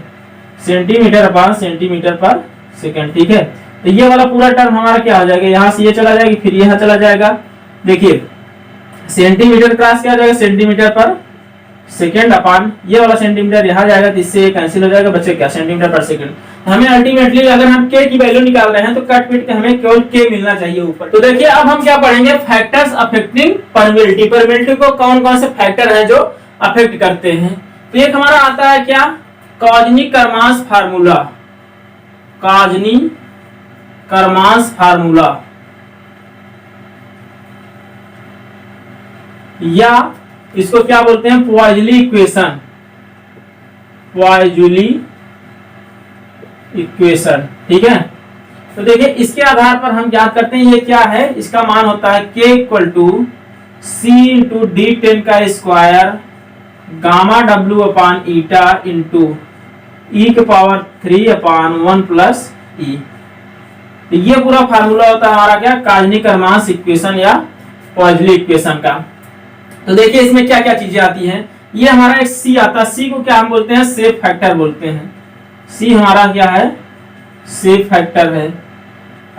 सेंटीमीटर अपान सेंटीमीटर पर सेकेंड, ठीक है। तो ये वाला पूरा टर्म हमारा क्या हो जाएगा, यहाँ से ये चला जाएगा, फिर यहाँ चला जाएगा। देखिए सेंटीमीटर क्रॉस क्या हो जाएगा, सेंटीमीटर पर सेकेंड अपान ये वाला सेंटीमीटर यहाँ जाएगा, तो इससे कैंसिल हो जाएगा, बचे क्या, सेंटीमीटर पर सेकेंड। हमें अल्टीमेटली अगर हम K की वैल्यू निकाल रहे हैं तो कट पीट के हमें केवल K मिलना चाहिए ऊपर। तो देखिए अब हम क्या पढ़ेंगे, फैक्टर्स अफेक्टिंग परमियबिलिटी। परमियबिलिटी को कौन कौन से फैक्टर हैं जो अफेक्ट करते हैं। तो एक हमारा आता है क्या, कॉजनी-कर्मास फार्मूला, कॉजनी-कर्मास फार्मूला, या इसको क्या बोलते हैं, पॉइजली इक्वेशन, पॉइजली इक्वेशन, ठीक है। तो देखिए इसके आधार पर हम याद करते हैं ये क्या है, इसका मान होता है K equal to C into D10 का square gamma W upon eta into E के पावर 3 अपान 1 प्लस E। तो ये पूरा फार्मूला होता है हमारा क्या, कॉजनी-कर्मास इक्वेशन या पॉइजली इक्वेशन का। तो देखिए इसमें क्या क्या चीजें आती हैं, ये हमारा एक C आता है, C को क्या हम बोलते हैं, शेप फैक्टर बोलते हैं। C हमारा क्या है, शेप फैक्टर है।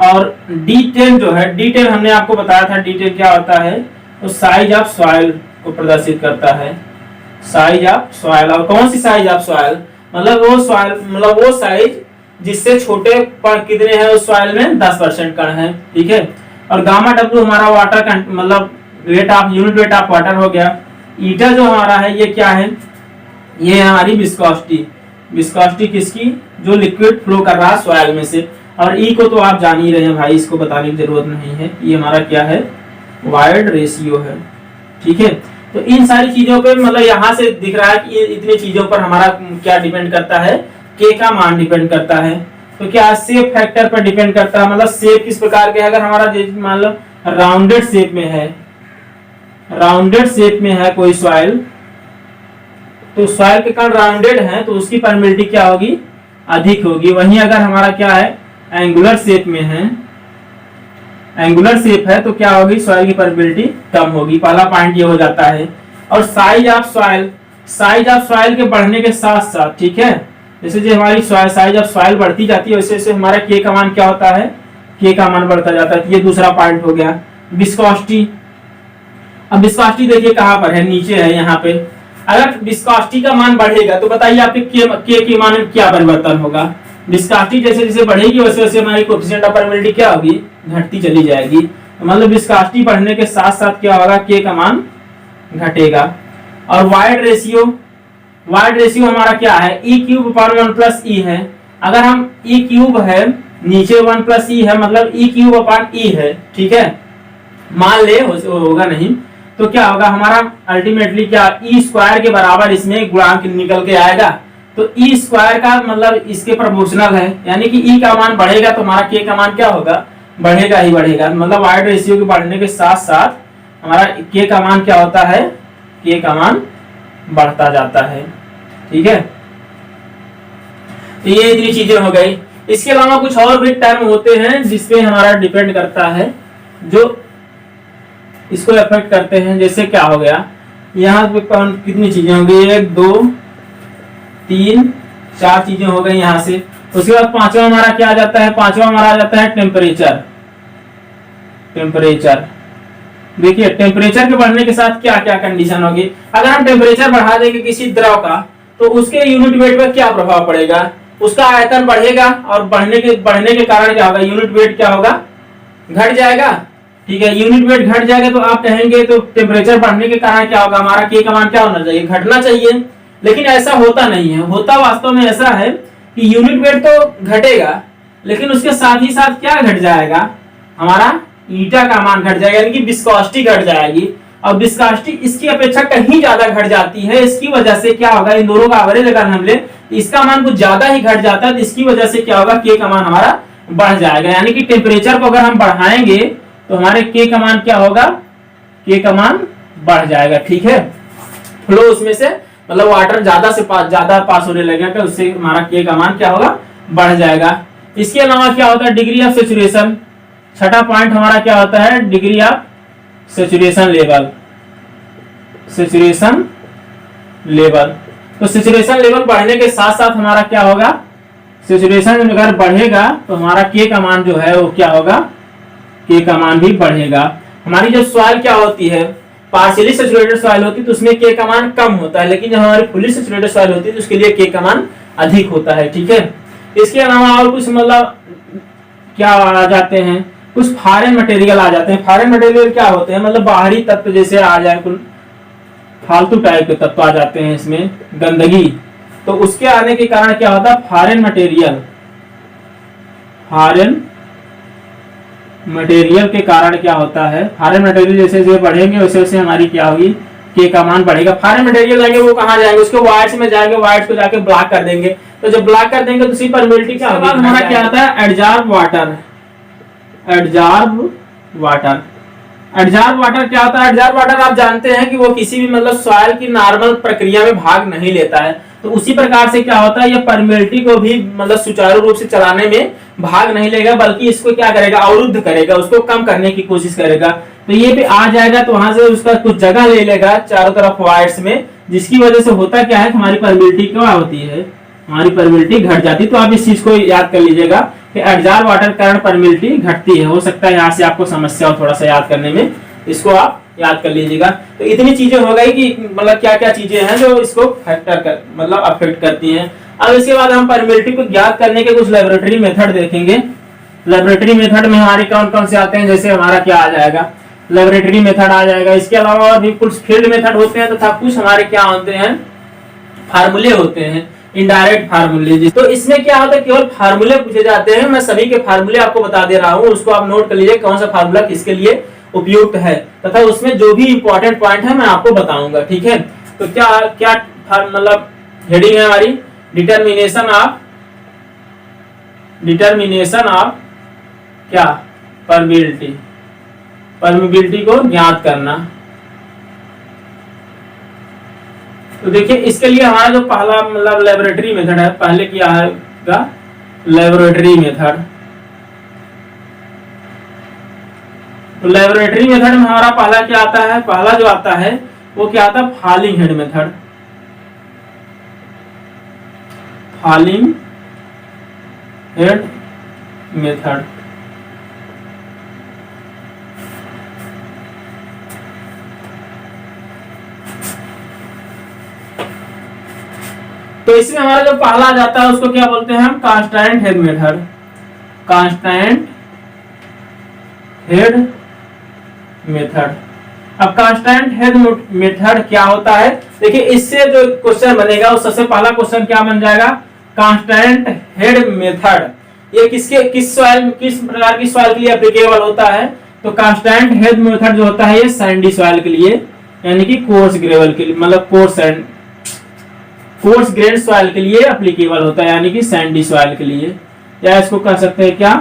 और D10 जो है, D10 हमने आपको बताया था, D10 क्या होता है, तो साइज ऑफ सॉइल को प्रदर्शित करता है, साइज ऑफ सॉइल। और कौन सी साइज ऑफ सॉइल, मतलब वो सॉइल, मतलब वो साइज जिससे छोटे पर कितने हैं उस सॉइल में 10% कण है, ठीक है। और गामा W हमारा वाटर मतलब weight of, unit weight of water हो गया। ईटा जो हमारा है ये क्या है, ये हमारी विस्कोसिटी, विस्कोसिटी किसकी, जो लिक्विड फ्लो कर रहा है सॉइल में से। और ई को तो आप जान ही रहे हैं भाई, इसको बताने की जरूरत नहीं है, ये हमारा क्या है, वाइड रेशियो है, ठीक है। तो इन सारी चीजों पे मतलब यहाँ से दिख रहा है कि इतनी चीजों पर हमारा क्या डिपेंड करता है, K का मान डिपेंड करता है। तो क्या शेप फैक्टर पर डिपेंड करता है, मतलब शेप किस प्रकार के, अगर हमारा मान लो राउंडेड शेप में है, राउंडेड शेप में है कोई सॉइल, तो सॉइल के कण राउंडेड है तो उसकी परमियबिलिटी क्या होगी, अधिक होगी। वहीं अगर हमारा क्या है, एंगुलर शेप में है, एंगुलर शेप है तो क्या होगी, सॉइल की परमियबिलिटी कम होगी। पहला पॉइंट ये हो जाता है। और size of soil, size of soil के बढ़ने के साथ साथ, ठीक है, जैसे जो हमारी साइज ऑफ सॉइल बढ़ती जाती है वैसे वैसे हमारा K का मान क्या होता है, K का मान बढ़ता जाता है। ये दूसरा पॉइंट हो गया। विस्कोसिटी, अब विस्कोसिटी देखिए कहाँ पर है, नीचे है यहाँ पे। अगर विस्कोसिटी का मान बढ़ेगा तो बताइए आपके K के मान में क्या परिवर्तन होगा। विस्कोसिटी जैसे जैसे बढ़ेगी वैसे वैसे हमारी कोएफिशिएंट ऑफ परमियबिलिटी क्या होगी, घटती चली जाएगी। तो मतलब विस्कोसिटी बढ़ने के साथ साथ क्या होगा, K का मान घटेगा। और वाइड रेशियो, वाइड रेशियो हमारा क्या है, E cube upon 1 plus E है। अगर हम E क्यूब है, नीचे 1 प्लस E है, मतलब E क्यूब अपॉन E है, ठीक है, मान ले होगा नहीं तो क्या होगा हमारा अल्टीमेटली क्या, E स्क्वायर के बराबर इसमें गुणांक निकल के आएगा। तो E स्क्वायर का मतलब इसके प्रोपोर्शनल है, यानी कि E का मान बढ़ेगा तो हमारा K का मान क्या होगा, बढ़ेगा ही बढ़ेगा। मतलब वाइड रेशियो के बढ़ने के साथ साथ हमारा K का मान क्या होता है, K का मान बढ़ता जाता है, ठीक है। तो ये इतनी चीजें हो गई। इसके अलावा कुछ और भी टर्म होते हैं जिसपे हमारा डिपेंड करता है, जो इसको अफेक्ट करते हैं। जैसे क्या हो गया, यहाँ पे कितनी चीजें हो गई, 1 2 3 4 चीजें हो गई यहाँ से। उसके बाद पांचवा हमारा क्या आ जाता है, पांचवा हमारा आ जाता है टेम्परेचर। टेम्परेचर देखिए, टेम्परेचर के बढ़ने के साथ क्या क्या कंडीशन होगी। अगर हम टेम्परेचर बढ़ा देंगे किसी द्रव का तो उसके यूनिट वेट पर क्या प्रभाव पड़ेगा, उसका आयतन बढ़ेगा और बढ़ने के कारण क्या होगा, यूनिट वेट क्या होगा, घट जाएगा, ठीक है। यूनिट वेट घट जाएगा तो आप कहेंगे तो टेम्परेचर बढ़ने के कारण क्या होगा, हमारा K का मान क्या होना चाहिए, घटना चाहिए। लेकिन ऐसा होता नहीं है, होता वास्तव में ऐसा है कि यूनिट वेट तो घटेगा लेकिन उसके साथ ही साथ क्या घट जाएगा, हमारा ईटा का मान घट जाएगा, यानी कि विस्कोसिटी घट जाएगी। और विस्कोसिटी इसकी अपेक्षा कहीं ज्यादा घट जाती है। इसकी वजह से क्या होगा, इन दोनों का एवरेज अगर हम ले, इसका मान कुछ ज्यादा ही घट जाता है, तो इसकी वजह से क्या होगा, K का मान हमारा बढ़ जाएगा। यानी कि टेम्परेचर को अगर हम बढ़ाएंगे तो हमारे K का मान क्या होगा, K का मान बढ़ जाएगा, ठीक है। फ्लो उसमें से मतलब वाटर ज्यादा पास होने लगेगा, तो उससे हमारा के का मान क्या होगा, बढ़ जाएगा। इसके अलावा क्या होता है, डिग्री ऑफ सेचुरेशन। छठा पॉइंट हमारा क्या होता है, degree of saturation level. Saturation level, तो सेचुरेशन लेवल बढ़ने के साथ साथ हमारा क्या होगा, सेचुरेशन अगर बढ़ेगा तो हमारा के का मान जो है वो क्या होगा, के का मान भी बढ़ेगा। हमारी जो सॉइल क्या होती है, पार्शियली सेचुरेटेड सॉइल होती है तो उसमें के का मान कम होता है, लेकिन जब हमारी फुली सेचुरेटेड सॉइल होती है तो उसके लिए के का मान अधिक होता है। ठीक है, इसके अलावा और कुछ मतलब क्या आ जाते हैं, कुछ फॉरेन मटेरियल आ जाते हैं। फॉरेन मटेरियल क्या होते हैं, मतलब बाहरी तत्व जैसे आ जाए, कुछ फालतू टाइप के तत्व आ जाते हैं इसमें, गंदगी, तो उसके आने के कारण क्या होता है, फॉरेन मटेरियल के कारण क्या होता है, फॉरेन मटेरियल जैसे जैसे बढ़ेंगे वैसे वैसे हमारी क्या होगी, के का मान बढ़ेगा। फॉरेन मटेरियल जाएंगे वो कहाँ जाएंगे, उसके वायर्स में जाएंगे, वायर्स को जाके ब्लॉक कर देंगे, तो जब ब्लॉक कर देंगे तो उसी परमिलिटी क्या होगी, हमारा क्या आता है, एडजॉर्ब वाटर। एडजॉर्ब वाटर क्या होता है, एडजॉर्ब वाटर आप जानते हैं कि वो किसी भी मतलब सॉइल की नॉर्मल प्रक्रिया में भाग नहीं लेता है, तो उसी प्रकार से क्या होता है, ये परमिलिटी को भी मतलब सुचारू रूप से चलाने में भाग नहीं लेगा, बल्कि इसको क्या करेगा, अवरुद्ध करेगा, उसको कम करने की कोशिश करेगा। तो ये भी आ जाएगा तो वहां से उसका कुछ जगह ले लेगा चारों तरफ वायर्स में, जिसकी वजह से होता क्या है, हमारी परमिलिटी क्या होती है, हमारी परमिलिटी घट जाती है। तो आप इस चीज को याद कर लीजिएगा कि एडजॉर्ब वाटर कारण परमिलिटी घटती है। हो सकता है यहाँ से आपको समस्या हो थोड़ा सा याद करने में, इसको आप याद कर लीजिएगा। तो इतनी चीजें हो गई कि मतलब क्या क्या चीजें हैं जो इसको फैक्टर कर मतलब अफेक्ट करती हैं। अब इसके बाद हम परमिलिटी को ज्ञात करने के कुछ लेबोरेटरी मेथड देखेंगे। लेबोरेटरी मेथड में हमारे कौन कौन से आते हैं, जैसे हमारा क्या आ जाएगा, लेबोरेटरी मेथड आ जाएगा। इसके अलावा और भी कुछ फील्ड मेथड होते हैं तथा कुछ हमारे क्या होते हैं, फार्मूले होते हैं, इनडायरेक्ट फार्मूले। तो इसमें क्या होता है, केवल फार्मूले पूछे जाते हैं। मैं सभी के फार्मूले आपको बता दे रहा हूँ, उसको आप नोट कर लीजिए कौन सा फार्मूला किसके लिए उपयुक्त है, तथा उसमें जो भी इंपॉर्टेंट पॉइंट है मैं आपको बताऊंगा। ठीक है, तो क्या क्या मतलब हेडिंग है हमारी, डिटर्मिनेशन ऑफ क्या, परमिबिलिटी को ज्ञात करना। तो देखिए इसके लिए हमारा जो पहला मतलब लेबोरेटरी मेथड है, पहले क्या आएगा, लेबोरेटरी मेथड। तो लेबोरेटरी मेथड में हमारा पहला क्या आता है, पहला जो आता है वो क्या आता है, falling head method. Falling head method. तो इसमें हमारा जो पहला जाता है उसको क्या बोलते हैं हम, constant head method. Constant head method. अब कांस्टेंट हेड मेथड क्या होता है, देखिए इससे जो क्वेश्चन बनेगा वो सबसे पहला क्वेश्चन क्या बन जाएगा, कांस्टेंट हेड मेथड ये किस प्रकार की सॉइल के लिए एप्लीकेबल होता है। तो कांस्टेंट हेड मेथड जो होता है ये सैंडी सॉइल के लिए, यानी कि कोर्स ग्रेवल के लिए, मतलब कोर्स ग्रेन सॉइल के लिए एप्लीकेबल होता है, यानी कि सैंडी सॉइल के लिए, या इसको कह सकते हैं क्या,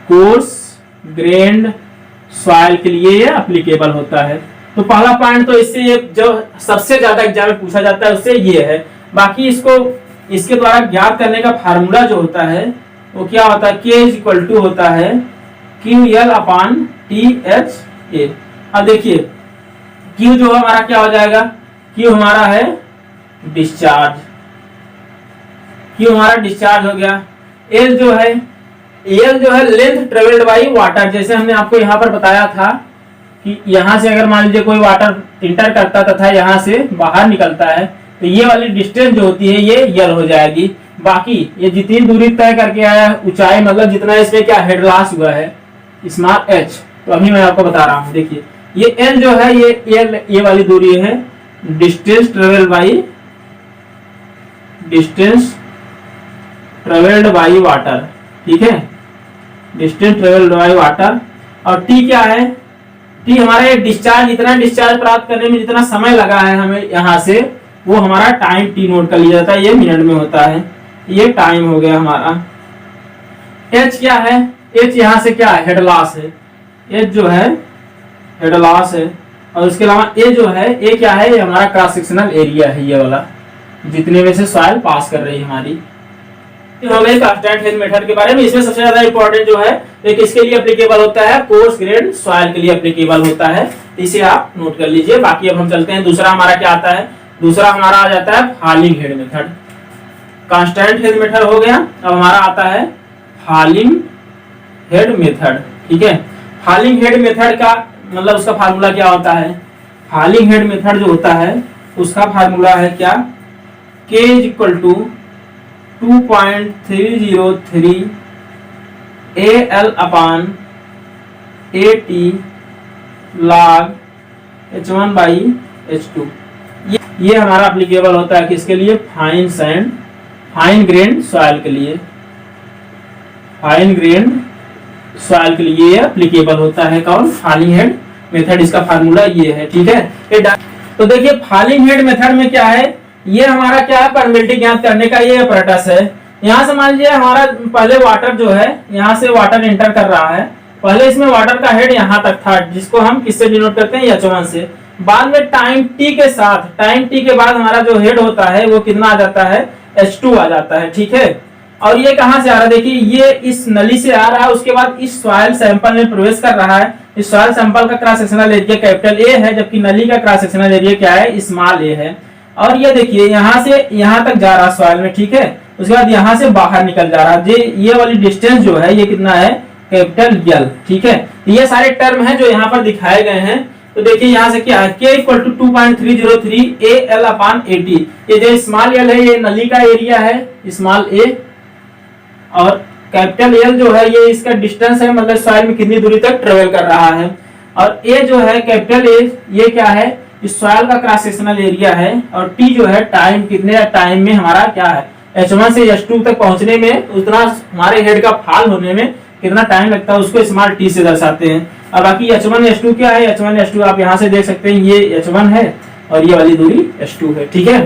कोर्स ग्रेन्ड सॉइल के लिए ये एप्लीकेबल होता है। तो पहला पॉइंट तो इससे ये जो सबसे ज्यादा एग्जाम में पूछा जाता है उससे ये है। बाकी इसके द्वारा ज्ञात करने का फार्मूला जो होता है वो क्या होता है, K होता है QL/THA। अब देखिए Q जो हमारा क्या हो जाएगा, Q हमारा है डिस्चार्ज, Q हमारा डिस्चार्ज हो गया। L जो है लेंथ ट्रेवल्ड बाई वाटर। जैसे हमने आपको यहाँ पर बताया था कि यहाँ से अगर मान लीजिए कोई वाटर इंटर करता तथा यहाँ से बाहर निकलता है तो ये वाली डिस्टेंस जो होती है ये यल हो जाएगी। बाकी ये जितनी दूरी तय करके आया ऊंचाई, मतलब जितना इसमें क्या हेड लॉस हुआ है स्मॉल h, तो अभी मैं आपको बता रहा हूँ। देखिए ये l जो है ये वाली दूरी है, डिस्टेंस ट्रेवल्ड बाई वाटर। ठीक है, डिस्टेंस ट्रेवल्ड बाई वाटर। और t क्या है, t हमारे डिस्चार्ज, इतना डिस्चार्ज प्राप्त करने में जितना समय लगा है हमें यहाँ से, वो हमारा टाइम t नोट कर लिया जाता है, ये मिनट में होता है, ये टाइम हो गया हमारा। h क्या है, h यहाँ से क्या है, हेड लॉस है, h जो है हेड लॉस है, और उसके अलावा ए जो है, ए क्या है, ये हमारा क्रॉस सेक्शनल एरिया है, ये वाला जितने में से सॉइल पास कर रही है हमारी। हो गई कांस्टेंट हेड मेथड के बारे में। इसमें सबसे ज्यादा इंपॉर्टेंट जो है एक इसके लिए एप्लीकेबल होता है, कोर्स ग्रेड सॉइल के लिए एप्लीकेबल होता है, इसे आप नोट कर लीजिए। बाकी अब हम चलते हैं, दूसरा हमारा क्या आता है, दूसरा हमारा आ जाता है falling head method. Constant head method हो गया, अब हमारा आता है फॉलिंग हेड मेथड। ठीक है, फॉलिंग हेड मेथड का मतलब उसका फार्मूला क्या होता है, फॉलिंग हेड मेथड जो होता है उसका फार्मूला है क्या, K is equal to 2.303 AL upon AT log H1 by H2। ये हमारा एप्लीकेबल होता है किसके लिए, fine sand, fine grain soil के लिए, फाइन ग्रेन सॉइल के लिए एप्लीकेबल होता है कौन, फॉलिंग हेड मेथड। इसका फार्मूला ये है। ठीक है, तो देखिए फॉलिंग हेड मेथड में क्या है, ये हमारा क्या है, परमिटिंग ज्ञात करने का ये अपरेटस है। यहाँ से मान लीजिए हमारा पहले वाटर जो है, यहाँ से वाटर एंटर कर रहा है, पहले इसमें वाटर का हेड यहाँ तक था, जिसको हम किससे डिनोट करते हैं, H1 से। बाद में टाइम टी के साथ, टाइम टी के बाद हमारा जो हेड होता है वो कितना आ जाता है, H2 आ जाता है। ठीक है, और ये कहाँ से आ रहा है, देखिए ये इस नली से आ रहा है, उसके बाद इस सॉइल सैंपल में प्रवेश कर रहा है। इस सॉइल सैंपल का cross sectional area capital A है, जबकि नली का क्रॉस सेक्शनल एरिया क्या है, स्मॉल ए है। और ये देखिए यहाँ से यहाँ तक जा रहा है सॉइल में। ठीक है, उसके बाद यहाँ से बाहर निकल जा रहा है, ये वाली डिस्टेंस जो है ये कितना है, कैपिटल एल। ठीक है, ये सारे टर्म हैं जो यहाँ पर दिखाए गए हैं। तो देखिए यहाँ से क्या है, K equal to 2.303 AL upon AT। ये जो स्मॉल एल है ये नली का एरिया है, स्मॉल ए, और कैपिटल एल जो है ये इसका डिस्टेंस है, मतलब सॉइल में कितनी दूरी तक ट्रेवल कर रहा है। और ए जो है कैपिटल ए, ये क्या है, इस सॉइल का क्रॉस सेक्शनल एरिया है। और टी जो है टाइम, कितने टाइम में हमारा क्या है, H1 से H2 तक पहुंचने में, उतना हमारे हेड का फाल होने में कितना टाइम लगता है उसको स्मॉल टी से दर्शाते हैं। और बाकी H1 H2 क्या है, H1 H2 आप यहाँ से देख सकते हैं, ये H1 है और ये वाली दूरी H2 है। ठीक है,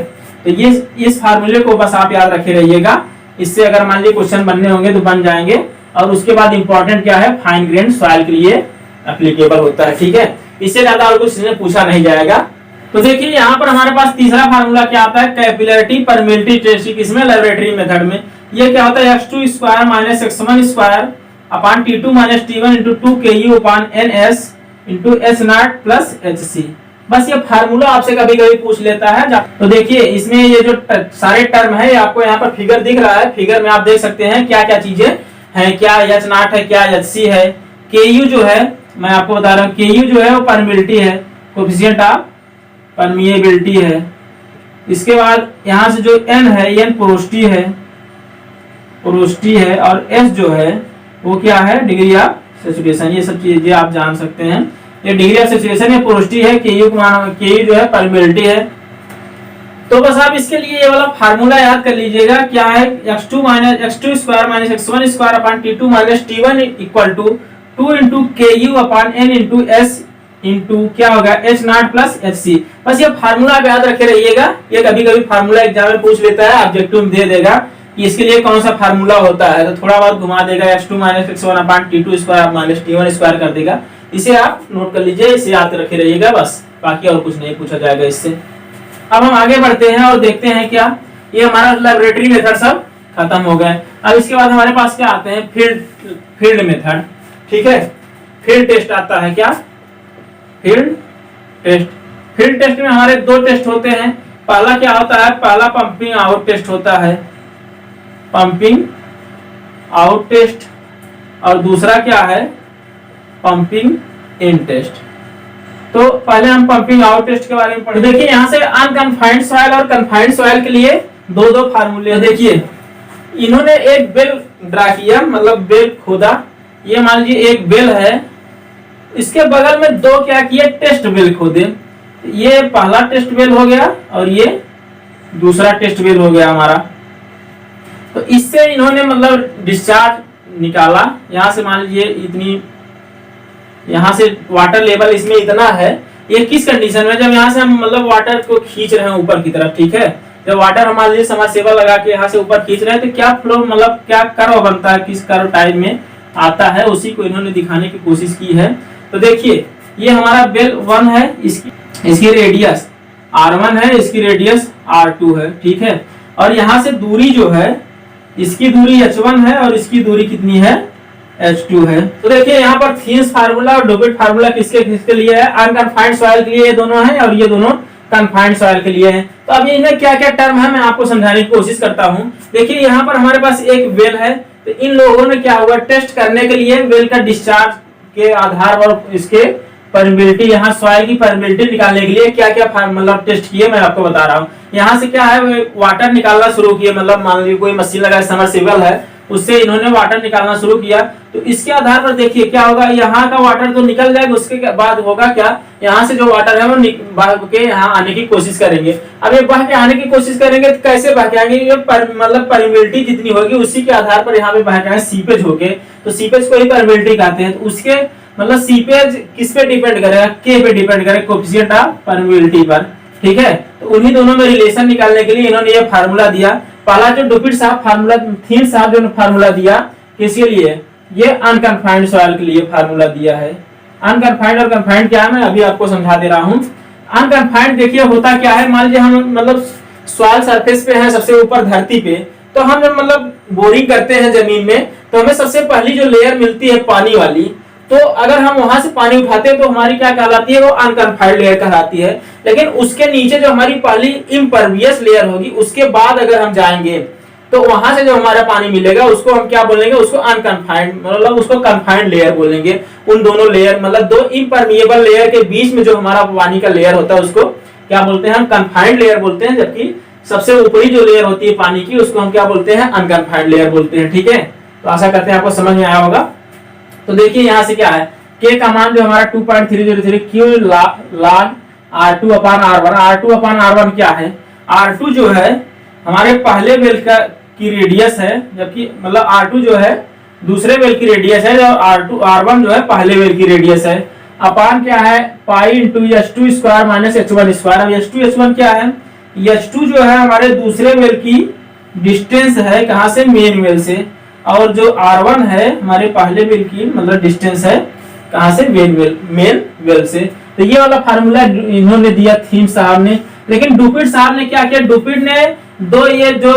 तो ये इस फार्मूले को बस आप याद रखे रहिएगा, इससे अगर मान लीजिए क्वेश्चन बनने होंगे तो बन जाएंगे। और उसके बाद इंपॉर्टेंट क्या है, फाइन ग्रेन सॉइल के लिए एप्लीकेबल होता है। ठीक है, इससे ज्यादा और कुछ पूछा नहीं जाएगा। तो देखिए यहाँ पर हमारे पास तीसरा फार्मूला क्या आता है, कैपिलरिटी परमिलिटी टेस्ट, इसमें लेबोरेटरी मेथड में ये क्या होता है, x2 square minus x1 square upon t2 minus t1 into 2ku अपान ns into s0 plus hc। बस ये फार्मूला आपसे कभी कभी पूछ लेता है। तो देखिए इसमें ये जो सारे टर्म है, आपको यहाँ पर फिगर दिख रहा है, फिगर में आप देख सकते हैं क्या क्या चीजें हैं, क्या h0 है, क्या hc है। ku जो है मैं आपको बता रहा हूँ, ku जो है वो परमिलिटी है, कोफिशिएंट ऑफ परमिएबिलिटी है। इसके बाद यहाँ से जो n है, n पोरोसिटी है, पोरोसिटी है। और s जो है वो क्या है, डिग्री ऑफ सैचुरेशन। ये सब चीजें आप जान सकते हैं, ये डिग्री ऑफ सैचुरेशन है, पोरोसिटी है, ku जो है परमिएबिलिटी है। तो बस आप इसके लिए ये वाला फार्मूला याद कर लीजिएगा, क्या है, x2 square minus x1 square upon t2 minus t1 equal to 2 into ku upon n into s into क्या होगा, h0 प्लस hc। बस ये फार्मूला आप याद रखे रहिएगा, ये कभी कभी फार्मूला एग्जाम में पूछ लेता है, ऑब्जेक्टिव में दे देगा कि इसके लिए कौन सा फार्मूला होता है, तो थोड़ा बहुत घुमा देगा, x2 माइनस x1 अपान t2 square minus t1 square कर देगा। इसे आप नोट कर लीजिए, इसे याद रखे रहिएगा, बस बाकी और कुछ नहीं पूछा जाएगा इससे। अब हम आगे बढ़ते हैं और देखते हैं क्या, ये हमारा लैबोरेटरी मेथड सब खत्म हो गए। अब इसके बाद हमारे पास क्या आते हैं, फील्ड मेथड। ठीक है, फील्ड टेस्ट आता है, क्या, फील्ड टेस्ट। फील्ड टेस्ट में हमारे दो टेस्ट होते हैं। पहला क्या होता है, पहला पंपिंग आउट टेस्ट होता है, पंपिंग आउट टेस्ट, और दूसरा क्या है, पंपिंग इन टेस्ट। तो पहले हम पंपिंग आउट टेस्ट के बारे में पढ़ेंगे। देखिए यहाँ से अनकन्फाइंड सॉइल और कन्फाइंड सॉइल के लिए दो दो फार्मूले। देखिए इन्होंने एक बेल ड्रा किया, मतलब बेल खोदा, ये मान लीजिए एक बेल है, इसके बगल में दो क्या किए, टेस्ट बेल खोदे। ये पहला टेस्ट बेल हो गया और ये दूसरा टेस्ट बेल हो गया हमारा। तो इससे इन्होंने मतलब डिस्चार्ज निकाला। यहाँ से मान लीजिए इतनी, यहाँ से वाटर लेवल इसमें इतना है। ये किस कंडीशन में, जब यहाँ से हम मतलब वाटर को खींच रहे हैं ऊपर की तरफ। ठीक है, जब वाटर हम मान लीजिए समरसेबल लगा के यहाँ से ऊपर खींच रहे हैं तो क्या फ्लो, मतलब क्या कर्व बनता है, किस कर्व टाइप में आता है, उसी को इन्होंने दिखाने की कोशिश की है। तो देखिए ये हमारा बेल 1 है, इसकी रेडियस R1 है, इसकी रेडियस R2 है, ठीक है। और यहाँ से दूरी जो है, इसकी दूरी H1 है और इसकी दूरी कितनी है, H2 है। तो देखिए यहाँ पर थीम्स फार्मूला और डुबिट फार्मूला किसके किसके लिए है, अनकन्फाइंड सॉइल के लिए ये दोनों है और ये दोनों कन्फाइंड सॉइल के लिए है। तो अभी इनमें क्या क्या टर्म है मैं आपको समझाने की कोशिश करता हूँ। देखिए यहाँ पर हमारे पास एक वेल है, तो इन लोगों ने क्या हुआ, टेस्ट करने के लिए वेल का डिस्चार्ज के आधार पर इसके परमिबिलिटी, यहाँ सॉइल की परमिबिलिटी निकालने के लिए क्या क्या मतलब टेस्ट किए मैं आपको बता रहा हूँ। यहाँ से क्या है, वाटर निकालना शुरू किए, मतलब मान लीजिए कोई मशीन लगा, समरसेबल है, उससे इन्होंने वाटर निकालना शुरू किया। तो इसके आधार पर देखिए क्या होगा, यहाँ का वाटर तो निकल जाएगा, उसके बाद होगा क्या, यहाँ से जो वाटर है वो बह के यहाँ आने की कोशिश करेंगे। अब ये बह के आने की कोशिश करेंगे तो कैसे बह के आएंगे, मतलब परमिबिलिटी जितनी होगी उसी के आधार पर यहाँ पे बह के आए, सीपेज होके, तो सीपेज को ही परमिबिलिटी कहते हैं। तो उसके मतलब सीपेज किस पे डिपेंड करेगा, के पे डिपेंड करेगा, कोएफिशिएंट ऑफ परमिबिलिटी पर, ठीक है। तो उन्हीं दोनों में रिलेशन निकालने के लिए इन्होंने ये फार्मूला दिया। पहला जो डुपिट साहब फार्मूला, थीम्स साहब जो फार्मूला दिया किसके लिए, ये अनकन्फाइंड सॉइल के लिए फार्मूला दिया है। अनकन्फाइंड और कन्फाइंड क्या है मैं अभी आपको समझा दे रहा हूँ। अनकन्फाइंड देखिए होता क्या है, मान लीजिए हम मतलब सॉइल सरफेस पे है, सबसे ऊपर धरती पे, तो हम जब मतलब बोरिंग करते हैं जमीन में, तो हमें सबसे पहली जो लेयर मिलती है पानी वाली, तो अगर हम वहां से पानी उठाते हैं तो हमारी क्या कहलाती है, वो अनकन्फाइंड लेयर कहलाती है। लेकिन उसके नीचे जो हमारी पहली इम्परवियस लेयर होगी, उसके बाद अगर हम जाएंगे तो वहां से जो हमारा पानी मिलेगा उसको हम क्या बोलेंगे, उसको अनकन्फाइंड, मतलब उसको कन्फाइंड लेयर बोलेंगे। उन दोनों लेयर मतलब दो इम्परमिएबल लेयर के बीच में जो हमारा पानी का लेयर होता है उसको क्या बोलते हैं, हम कन्फाइंड लेयर बोलते हैं। जबकि सबसे ऊपरी जो लेयर होती है पानी की, उसको हम क्या बोलते हैं, अनकन्फाइंड लेयर बोलते हैं, ठीक है। तो आशा करते हैं आपको समझ में आया होगा। तो देखिए यहाँ से क्या है, के का मान जो हमारा 2.303 क्यू log R2 अपान R1। R2 अपान R1 क्या है, R2 जो है हमारे पहले वेल का की रेडियस है, जबकि मतलब R2 जो है दूसरे वेल की रेडियस है और R1 जो है पहले वेल की रेडियस है। अपान क्या है, pi into H2 square minus H1 square. अब H2 H1 क्या है, H2 जो है हमारे दूसरे वेल की डिस्टेंस है, कहाँ से, मेन वेल से, और जो R1 है हमारे पहले वेल की मतलब डिस्टेंस है, कहाँ से, मेन वेल से। तो ये वाला फार्मूला इन्होंने दिया थीम्स साहब ने। लेकिन डुपिट साहब ने क्या किया, डुपिट ने दो ये जो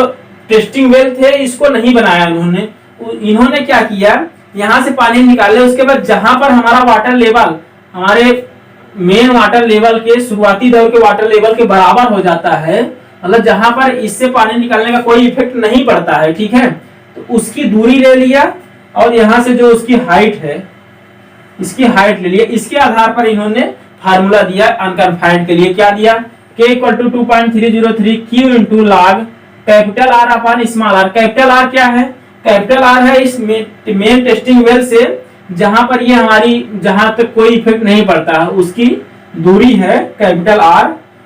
टेस्टिंग वेल थे इसको नहीं बनाया इन्होंने क्या किया, यहाँ से पानी निकाले, उसके बाद जहां पर हमारा वाटर लेवल हमारे मेन वाटर लेवल के शुरुआती दौर के वाटर लेवल के बराबर हो जाता है, मतलब जहां पर इससे पानी निकालने का कोई इफेक्ट नहीं पड़ता है, ठीक है, तो उसकी दूरी ले लिया और यहाँ से जो उसकी हाइट है, इसकी हाइट ले लिया। इसके आधार पर इन्होंने फार्मूला दिया अनकन्फाइंड के लिए। क्या दिया, K equal to 2.303 Q into log capital R upon small r। Capital R क्या है, कैपिटल R है इस मेन टेस्टिंग वेल से जहां पर ये हमारी जहां तक कोई इफेक्ट नहीं पड़ता उसकी दूरी है कैपिटल R,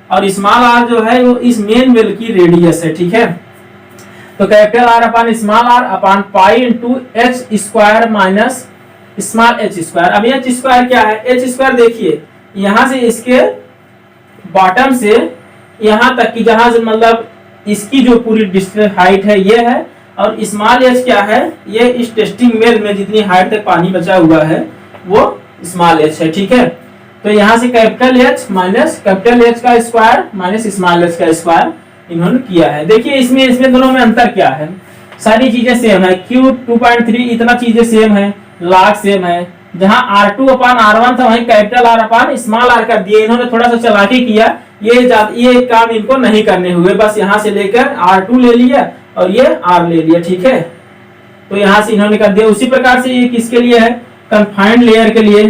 और स्मॉल r जो है वो इस मेन वेल की रेडियस है, ठीक है। तो capital R upon small r upon pi into h square minus small h square. अब h स्क्वायर क्या है, h स्क्वायर देखिए यहाँ से इसके बॉटम से यहाँ तक की जहां से मतलब इसकी जो पूरी डिस्टेंस हाइट है ये है, और स्मॉल h क्या है, ये इस टेस्टिंग वेल में जितनी हाइट तक पानी बचा हुआ है वो स्मॉल h है, ठीक है। तो यहाँ से capital H minus capital H का स्क्वायर माइनस स्मॉल h का स्क्वायर इन्होंने किया है। देखिए इसमें दोनों में अंतर क्या है, सारी चीजें सेम है, Q 2.3 इतना चीजें सेम है, लॉग सेम है। जहां R2 अपान R1 था वहीं कैपिटल R अपान स्मॉल r कर दिए। इन्होंने थोड़ा सा चालाकी किया, ये काम इनको नहीं करने हुए, बस यहाँ से लेकर R2 ले लिया और ये R ले लिया, ठीक है। तो यहाँ से इन्होंने कर दिया। उसी प्रकार से ये किसके लिए है, कन्फाइंड लेयर के लिए।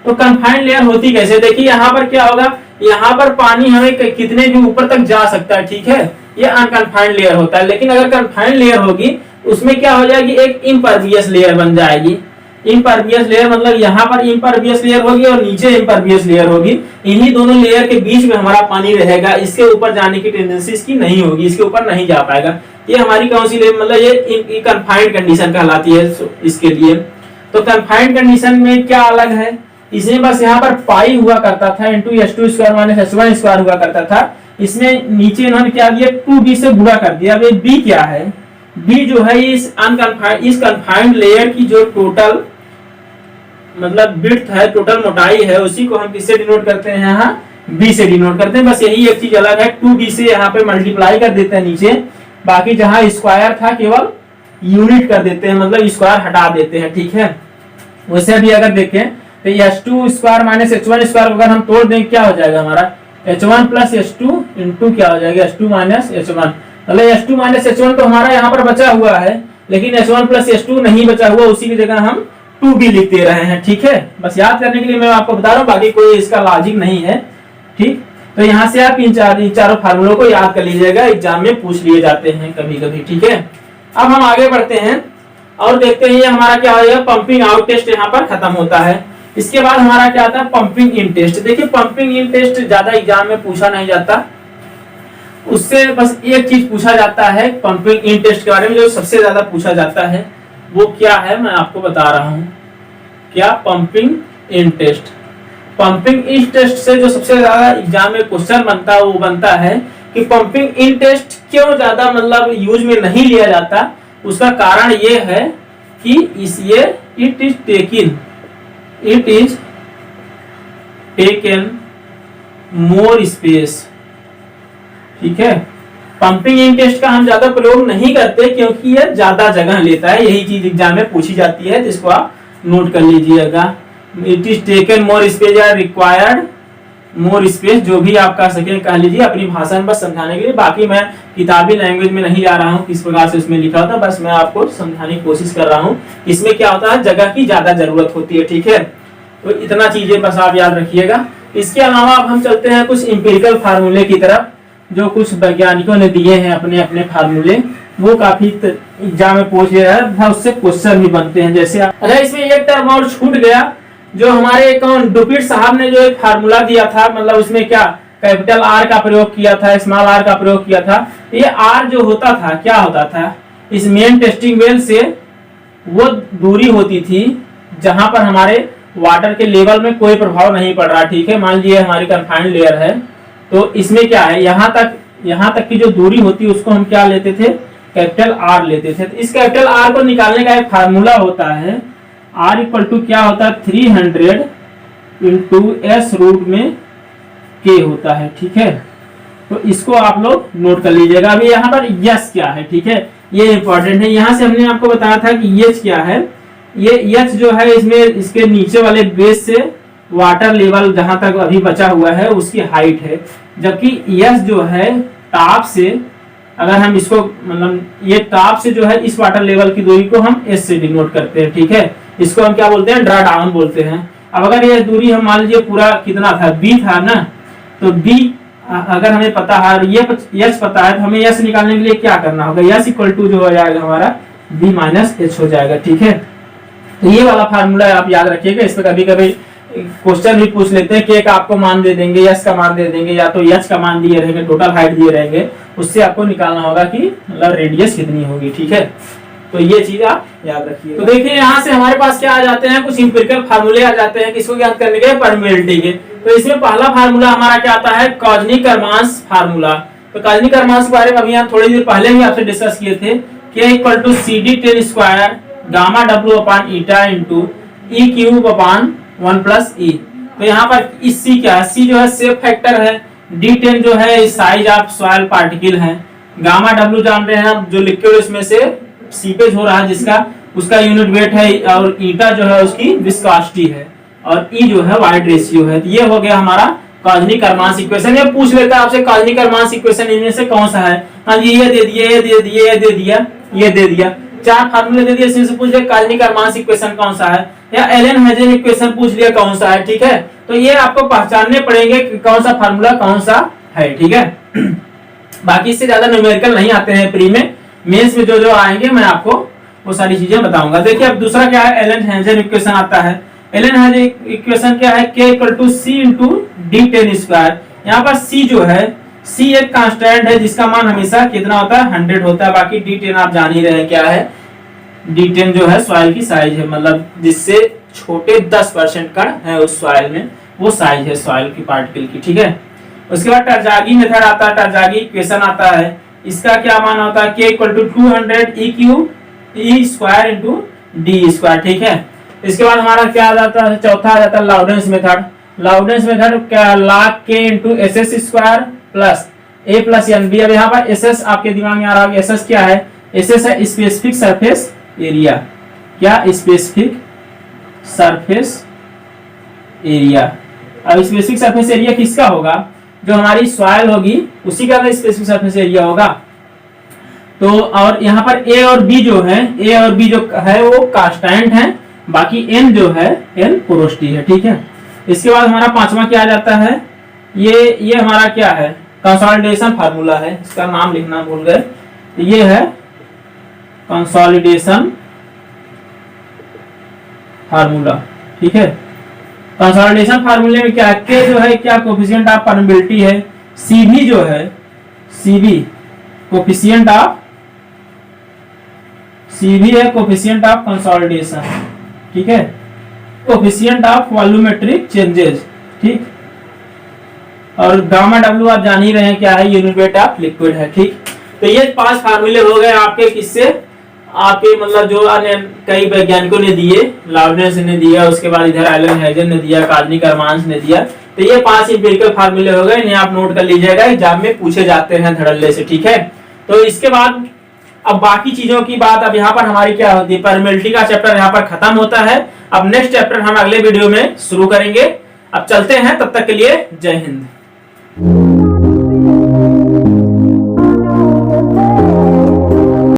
तो कन्फाइंड लेयर होती कैसे, देखिए यहाँ पर क्या होगा, यहाँ पर पानी हमें कितने भी ऊपर तक जा सकता है, ठीक है, ये अनकन्फाइंड लेयर होता है। लेकिन अगर कन्फाइंड लेयर होगी उसमें क्या हो जाएगी, एक इम्परवियस लेयर बन जाएगी। इम्परवियस लेयर मतलब यहाँ पर इम्परवियस लेयर होगी और नीचे इम्परवियस लेयर होगी। इन्हीं दोनों लेयर के बीच में हमारा पानी रहेगा, इसके ऊपर जाने की टेंडेंसी इसकी नहीं होगी, इसके ऊपर नहीं जा पाएगा। ये हमारी कौन सी लेयर, मतलब ये कन्फाइंड कंडीशन कहलाती है इसके लिए। तो कन्फाइंड कंडीशन में क्या अलग है, इसमें बस यहाँ पर पाई हुआ करता था into H2 square minus H1 square हुआ करता था। इसमें नीचे इन्होंने क्या दिया, 2b से गुणा कर दिया। अब ये b क्या है, b जो है इस कन्फाइंड लेयर की जो टोटल मतलब विड्थ है, टोटल मोटाई है, उसी को हम किससे डिनोट करते हैं, यहाँ बी से डिनोट करते हैं। बस यही एक चीज अलग है, 2b से यहाँ पे मल्टीप्लाई कर देते हैं नीचे, बाकी जहाँ स्क्वायर था केवल यूनिट कर देते हैं, मतलब स्क्वायर हटा देते हैं, ठीक है। वैसे अभी अगर देखें तो h2 square minus h1 square अगर हम तोड़ दें क्या हो जाएगा हमारा, h1 प्लस h2 इंटू क्या हो जाएगा, h2 माइनस h1, मतलब h2 माइनस h1 तो हमारा यहाँ पर बचा हुआ है, लेकिन h1 प्लस h2 नहीं बचा हुआ, उसी की जगह हम 2b लिख दे रहे हैं, ठीक है। बस याद करने के लिए मैं आपको बता रहा हूँ, बाकी कोई इसका लॉजिक नहीं है, ठीक। तो यहाँ से आप इन चारों फार्मूलों को याद कर लीजिएगा, एग्जाम में पूछ लिए जाते हैं कभी कभी, ठीक है। अब हम आगे बढ़ते हैं और देखते हैं ये हमारा क्या है, पंपिंग आउट टेस्ट यहाँ पर खत्म होता है। इसके बाद हमारा क्या आता है, पंपिंग इन टेस्ट। देखिए पंपिंग इन टेस्ट ज्यादा एग्जाम में पूछा नहीं जाता, उससे बस एक चीज पूछा जाता है पंपिंग इन टेस्ट के बारे में, जो सबसे ज्यादा पूछा जाता है वो क्या है, मैं आपको बता रहा हूँ। क्या, pumping in test. Pumping in test से जो सबसे ज्यादा एग्जाम में क्वेश्चन बनता है वो बनता है कि पंपिंग इन टेस्ट क्यों ज्यादा मतलब यूज में नहीं लिया जाता। उसका कारण ये है कि it is taken more space, ठीक है। पंपिंग इन टेस्ट का हम ज्यादा प्रयोग नहीं करते क्योंकि यह ज्यादा जगह लेता है, यही चीज एग्जाम में पूछी जाती है, जिसको आप नोट कर लीजिएगा। It is taken more space या रिक्वायर्ड मोर स्पेस, जो भी आप कह सके कह लीजिए अपनी भाषा में, बस समझाने के लिए। बाकी मैं किताबी लैंग्वेज में नहीं जा रहा हूँ किस प्रकार से उसमें लिखा होता, बस मैं आपको समझाने की कोशिश कर रहा हूँ। इसमें क्या होता है, जगह की ज्यादा जरूरत होती है, ठीक है। तो इतना चीजें बस आप याद रखिएगा। इसके अलावा अब हम चलते हैं कुछ इंपेरिकल फार्मूले की तरफ, जो कुछ वैज्ञानिकों ने दिए हैं अपने अपने फार्मूले, वो काफी एग्जाम में पूछ रहा है, उससे क्वेश्चन भी बनते हैं। जैसे अच्छा इसमें एक टर्म और छूट गया, जो हमारे कौन डुपिट साहब ने जो एक फार्मूला दिया था, मतलब उसमें क्या कैपिटल आर का प्रयोग किया था, स्मॉल आर का प्रयोग किया था। ये आर जो होता था क्या होता था, इस मेन टेस्टिंग वेल से वो दूरी होती थी जहां पर हमारे वाटर के लेवल में कोई प्रभाव नहीं पड़ रहा, ठीक है। मान लीजिए हमारी कन्फाइंड लेयर है, तो इसमें क्या है, यहाँ तक की जो दूरी होती है उसको हम क्या लेते थे, कैपिटल आर लेते थे। तो इस कैपिटल आर को निकालने का एक फार्मूला होता है, आर इक्वल टू क्या होता है, 300 इंटू एस रूट में के होता है, ठीक है। तो इसको आप लोग नोट कर लीजिएगा। अभी यहाँ पर यस क्या है, ठीक है, ये इंपॉर्टेंट है। यहाँ से हमने आपको बताया था कि यच क्या है, ये यच जो है इसमें इसके नीचे वाले बेस से वाटर लेवल जहां तक अभी बचा हुआ है उसकी हाइट है, जबकि यस जो है टॉप से, अगर हम इसको मतलब ये टॉप से जो है इस वाटर लेवल की दूरी को हम एस से डिनोट करते हैं, ठीक है। इसको हम क्या बोलते हैं, ड्रा डाउन बोलते हैं। अब अगर ये दूरी हम मान लीजिए पूरा कितना था, बी था ना, तो बी अगर हमें पता है, ये यस पता है, तो हमें यस निकालने के लिए क्या करना होगा, यस इक्वल टू जो हो जाएगा हमारा बी माइनस एच हो जाएगा, ठीक है। तो ये वाला फार्मूला आप याद रखिएगा। इस पर कभी कभी क्वेश्चन भी पूछ लेते हैं, के का आपको मान दे देंगे, यस का मान दे देंगे, या तो यस का मान दिए रहेंगे, टोटल हाइट दिए रहेंगे, उससे आपको निकालना होगा कि मतलब रेडियस कितनी होगी, ठीक है। तो ये चीज आप याद रखिए। तो देखिए यहाँ से हमारे पास क्या आ जाते हैं, कुछ इंपेरिकल फार्मूले आ जाते हैं, किसको ज्ञात करने के, परमेबिलिटी के। तो इसमें पहला फार्मूला हमारा क्या आता है, कॉजनी-कर्मास फार्मूला। तो कॉजनी-कर्मास के बारे में अभी यहाँ थोड़ी देर पहले भी आपसे डिस्कस किए थे, K equal to CD10 square gamma W upon eta into E cube upon 1 plus E. तो यहाँ पर इस सी क्या है, सी जो है सेफ फैक्टर है, D10 जो है साइज ऑफ सॉइल पार्टिकल है, गामा W जान रहे हैं जो लिक्विड उसमें से सीपेज हो रहा है जिसका, उसका यूनिट वेट है, और ईटा जो है उसकी विस्कोसिटी है, और ई जो है वाइड रेशियो है। तो ये हो गया हमारा कॉजनी-कर्मास इक्वेशन। ये पूछ लेता है आपसे कॉजनी-कर्मास इक्वेशन इनमें से कौन सा है, हाँ जी ये दे दिया, ये दे दिया, ये दे दिया, ये दे दिया, चार फार्मूले दे दिए, इसमें से पूछ लिया कॉजनी-कर्मास इक्वेशन कौन सा है, या एलन-हेजन इक्वेशन पूछ लिया कौन सा है, ठीक है। तो ये आपको पहचानने पड़ेंगे कि कौन सा फार्मूला कौन सा है, ठीक है। बाकी इससे ज्यादा न्यूमेरिकल नहीं आते हैं प्री में, मेंस में जो जो आएंगे मैं आपको वो सारी चीजें बताऊंगा। देखिए अब दूसरा क्या है, एलन-हेजन इक्वेशन आता है। एलन-हेजन इक्वेशन क्या है, k equal to C into D10 square. यहाँ पर c जो है, c एक कांस्टेंट है जिसका मान हमेशा कितना होता है, 100 होता है। बाकी D10 आप जान ही रहे हैं क्या है, D10 जो है सॉइल की साइज है, मतलब जिससे छोटे 10% कण है उस सॉइल में, वो साइज है सॉइल की पार्टिकल की, ठीक है। उसके बाद टरजागी मेथड आता है, टरजागी इक्वेशन आता है। इसका क्या मान होता है, k equal to 200 E cube E square into D square, ठीक है। इसके बाद हमारा क्या आ जाता है, चौथा आ जाता है लाउडेंस मेथड। लाउडेंस मेथड क्या, log k into S S square plus A plus N B. अब यहाँ पर एस एस आपके दिमाग में आ रहा होगा, एस एस क्या है, एस एस है स्पेसिफिक सरफेस एरिया। क्या, स्पेसिफिक सरफेस एरिया। अब स्पेसिफिक सरफेस एरिया किसका होगा, जो हमारी सॉइल होगी उसी का स्पेसिफिक सरफेस एरिया होगा। तो और यहाँ पर ए और बी जो है, ए और बी जो है वो कांस्टेंट है, बाकी एन जो है एन पोरोसिटी है, ठीक है। इसके बाद हमारा पांचवा क्या आ जाता है, ये हमारा क्या है, कंसोलिडेशन फार्मूला है, इसका नाम लिखना भूल गए, ये है कंसोलिडेशन फार्मूला, ठीक है। कंसोलिडेशन फार्मूले में क्या है, के जो है क्या कोफिशिएंट ऑफ परमेबिलिटी है, सीबी जो है, सीबी कोफिशिएंट ऑफ, सीबी है कोफिशिएंट ऑफ कंसोलिडेशन, ठीक है, कोफिशिएंट ऑफ वॉल्यूमेट्रिक चेंजेस, ठीक। और गामा डब्ल्यू आप जान ही रहे हैं क्या है, यूनिट वेट ऑफ लिक्विड है, ठीक। तो ये 5 फार्मूले हो गए आपके, किससे, आपके मतलब जो अन्य कई वैज्ञानिकों ने दिए, लाउडेंस ने दिया, उसके बाद इधर एलन हेजन ने दिया, कार्निक अर्मांस ने दिया। तो ये 5 एम्पिरिकल फार्मूले हो गए, इन्हें आप नोट कर लीजिएगा, एग्जाम में पूछे जाते हैं धड़ल्ले से, ठीक है। तो इसके बाद अब बाकी चीजों की बात अब यहाँ पर हमारी क्या होती है, परमेबिलिटी का चैप्टर यहाँ पर खत्म होता है। अब नेक्स्ट चैप्टर हम अगले वीडियो में शुरू करेंगे। अब चलते हैं, तब तक के लिए जय हिंद।